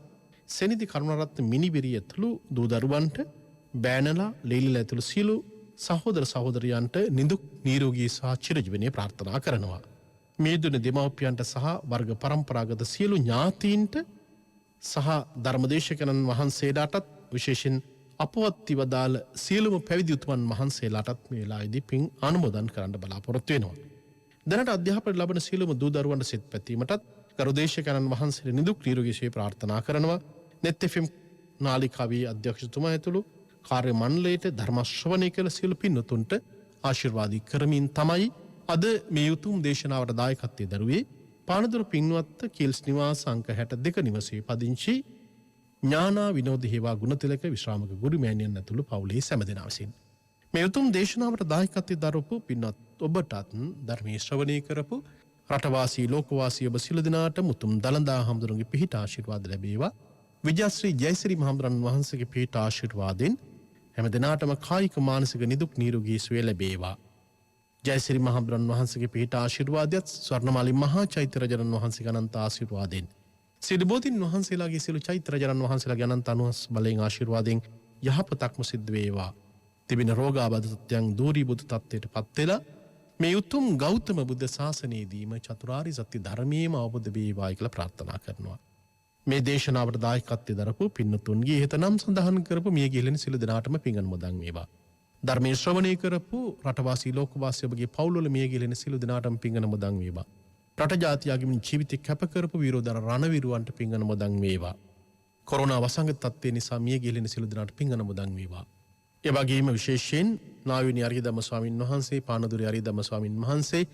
සෙනිදි කරුණාරත්න මිනිබිරිය ඇතුළු දූ දරුවන්ට බෑනලා ලීලිලා ඇතුළු සියලු සහෝදර සහෝදරියන්ට නිදුක් නිරෝගී සහ චිරජීවනයේ ප්‍රාර්ථනා කරනවා. මේ දුන දෙමව්පියන්ට සහ වර්ග පරම්පරාගත සියලු ඥාතීන්ට සහ ධර්මදේශකයන්න් වහන්සේලාටත් විශේෂයෙන් අපවත් වදාළ සියලුම පැවිදි උතුමන් වහන්සේලාටත් මේ වෙලාවේදී පින් අනුමෝදන් කරන්න බලාපොරොත්තු වෙනවා. දැනට අධ්‍යාපනය ලබන සියලුම දූ දරුවන්ට සිත පැතීමටත් ගරුදේශකයන්න් වහන්සේලා නිදුක් නිරෝගී සුවය ප්‍රාර්ථනා කරනවා. net fm නාලිකාවේ අධ්‍යක්ෂතුමා ඇතුළු කාර්ය මණ්ඩලයට ධර්ම ශ්‍රවණය කළ සියලු පින්වතුන්ට ආශිර්වාද කරමින් තමයි අද මේ උතුම් දේශනාවට දායකත්වයේ දරුවේ පානදුර පින්වත් කීල්ස් නිවාස අංක 62 නිවසේ පදිංචි ඥානා විනෝදේවා ගුණතිලක විශ්‍රාමික ගුරු මෑණියන් ඇතුළු පවුලේ සැම දෙනා විසින් මේ උතුම් දේශනාවට දායකත්වයේ දරපු පින්වත් ඔබටත් ධර්මයේ ශ්‍රවණය කරපු රටවාසී ලෝකවාසී ඔබ සියලු දෙනාට මුතුම් දලදා හඳුරුගේ පිහිට ආශිර්වාද ලැබේවා. විජයශ්‍රී ජයශ්‍රී මහඳුරන් වහන්සේගේ පිහිට ආශිර්වාදෙන් හැම දිනාටම කායික මානසික නිදුක් නිරෝගී සුවය ලැබේවා. ජයශ්‍රී මහඳුරන් වහන්සේගේ පිහිට ආශිර්වාදයත් ස්වර්ණමාලි මහා චෛත්‍ය රජනන් වහන්සේගේ අනන්ත ආශිර්වාදෙන් සියලු බෝධීන් වහන්සේලාගේ සියලු චෛත්‍ය රජනන් වහන්සේලාගේ අනන්ත අනුස් බලෙන් ආශිර්වාදෙන් යහපතක්ම සිද්ධ වේවා. තිබෙන රෝගාබාධතයන් දූරීබුදු තත්ත්වයට පත් වෙලා මේ උතුම් ගෞතම බුද්ධ ශාසනයේදීම චතුරාර්ය සත්‍ය ධර්මයේම අවබෝධ වේවා කියලා ප්‍රාර්ථනා කරනවා. මේ දේශනාවට දායකත්වයේ දරපු පින්නතුන්ගේ හිත නම් සඳහන් කරපු මිය ගිහින් සියලු දෙනාටම පින් අනුමෝදන් වේවා. ධර්මයේ ශ්‍රවණය කරපු රටවාසී ලෝකවාසී ඔබගේ පවුල්වල මිය ගිහින් සියලු දෙනාටම පින් අනුමෝදන් වේවා. රට ජාතියගේ ජීවිත කැප කරපු විරෝධන රණවිරුවන්ට පින් අනුමෝදන් වේවා. කොරෝනා වසංගත තත්ත්වය නිසා මිය ගිහින් සියලු දෙනාට පින් අනුමෝදන් වේවා. ඒ වගේම විශේෂයෙන් නාවිනි අරියදම්ම ස්වාමින් වහන්සේ පානදුරේ අරියදම්ම ස්වාමින් වහන්සේ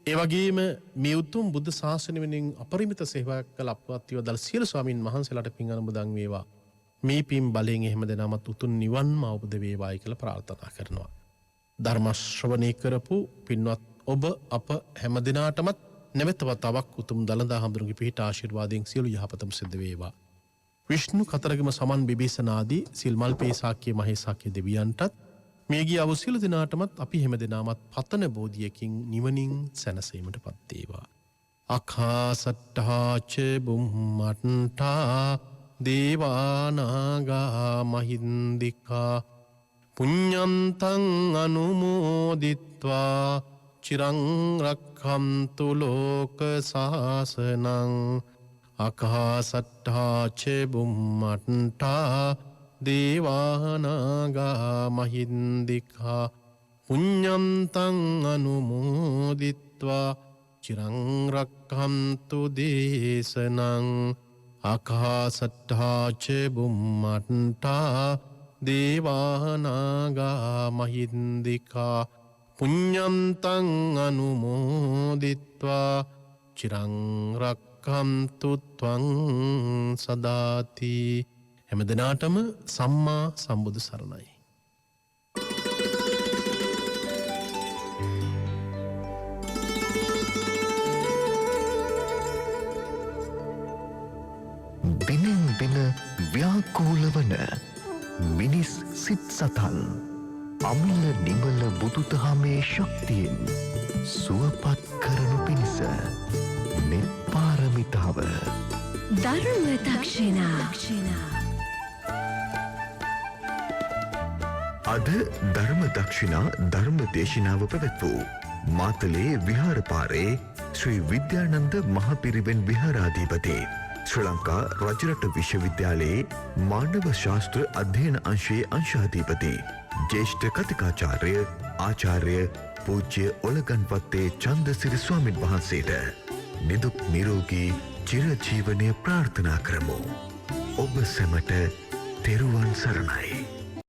ඒ වගේම මේ උතුම් බුද්ධ ශාසනය වෙනුවෙන් අපරිමිත සේවාවක් කළ අපවත් වූ සියලු ස්වාමින් වහන්සේලාට පින් අනුමෝදන් වේවා. මේ පින් බලයෙන් එහෙම දෙනමත් උතුම් නිවන්ම අවබෝධ වේවායි කියලා ප්‍රාර්ථනා කරනවා. ධර්ම ශ්‍රවණය කරපු පින්වත් ඔබ අප හැම දිනාටමත් නැවත වතාවක් උතුම් දලදා හඳුරුගේ පිහිට ආශිර්වාදයෙන් සියලු යහපතම සිද්ධ වේවා. විෂ්ණු කතරගම සමන් බිබීසනාදී සිල් මල්පේ සාක්‍ය මහේසාක්‍ය දෙවියන්ටත් මේ ගිය අවසියලු දිනාටමත් අපි හැම දිනාමත් පතන බෝධියකින් නිවනින් සැනසීමටපත් වේවා. අඛාසට්ඨාච බුම්මට්ඨා දේවානාගා මහින්దికා පුඤ්ඤන්තං අනුමෝදිත්වා චිරං රක්ඛන්තු ලෝක සාසනං අකාසට්ඨා ච බුම්මට්ඨා දේවානාගා මහින්దికා පුඤ්ඤන්තං අනුමෝදිත්වා චිරං රක්ඛන්තු දේශනං අකාසට්ඨා ච බුම්මට්ඨා දේවානාගා මහින්దికා පුඤ්ඤන්තං අනුමෝදිත්වා චිරං රක්ඛන්තු ත්වං සදාති. හැම දිනාටම සම්මා සම්බුදු සරණයි. දිනෙන් දින ව්‍යාකූල වන මිනිස් සිත් සතන් අමිල නිමල බුදුදහමේ ශක්තියෙන් සුවපත් කරනු පිණිස නිපාරමිතාව ධර්ම දක්ෂිනා අද ධර්ම දක්ෂිනා ධර්ම දේශනාව පැවැත්වූ මාතලේ විහාරපාරේ ශ්‍රී විද්‍යානන්ද මහපිරිවෙන් විහාරාධිපති ශ්‍රී ලංකා රජරට විශ්වවිද්‍යාලයේ මානව ශාස්ත්‍ර අධ්‍යයන අංශයේ අංශාධිපති ජ්‍යෙෂ්ඨ කතිකාචාර්ය ආචාර්ය පූජ්‍ය ඔලගන්වත්තේ චන්දසිරි ස්වාමින් වහන්සේට නිදුක් නිරෝගී චිරජීවනය ප්‍රාර්ථනා කරමු. ඔබ සැමට තෙරුවන් සරණයි.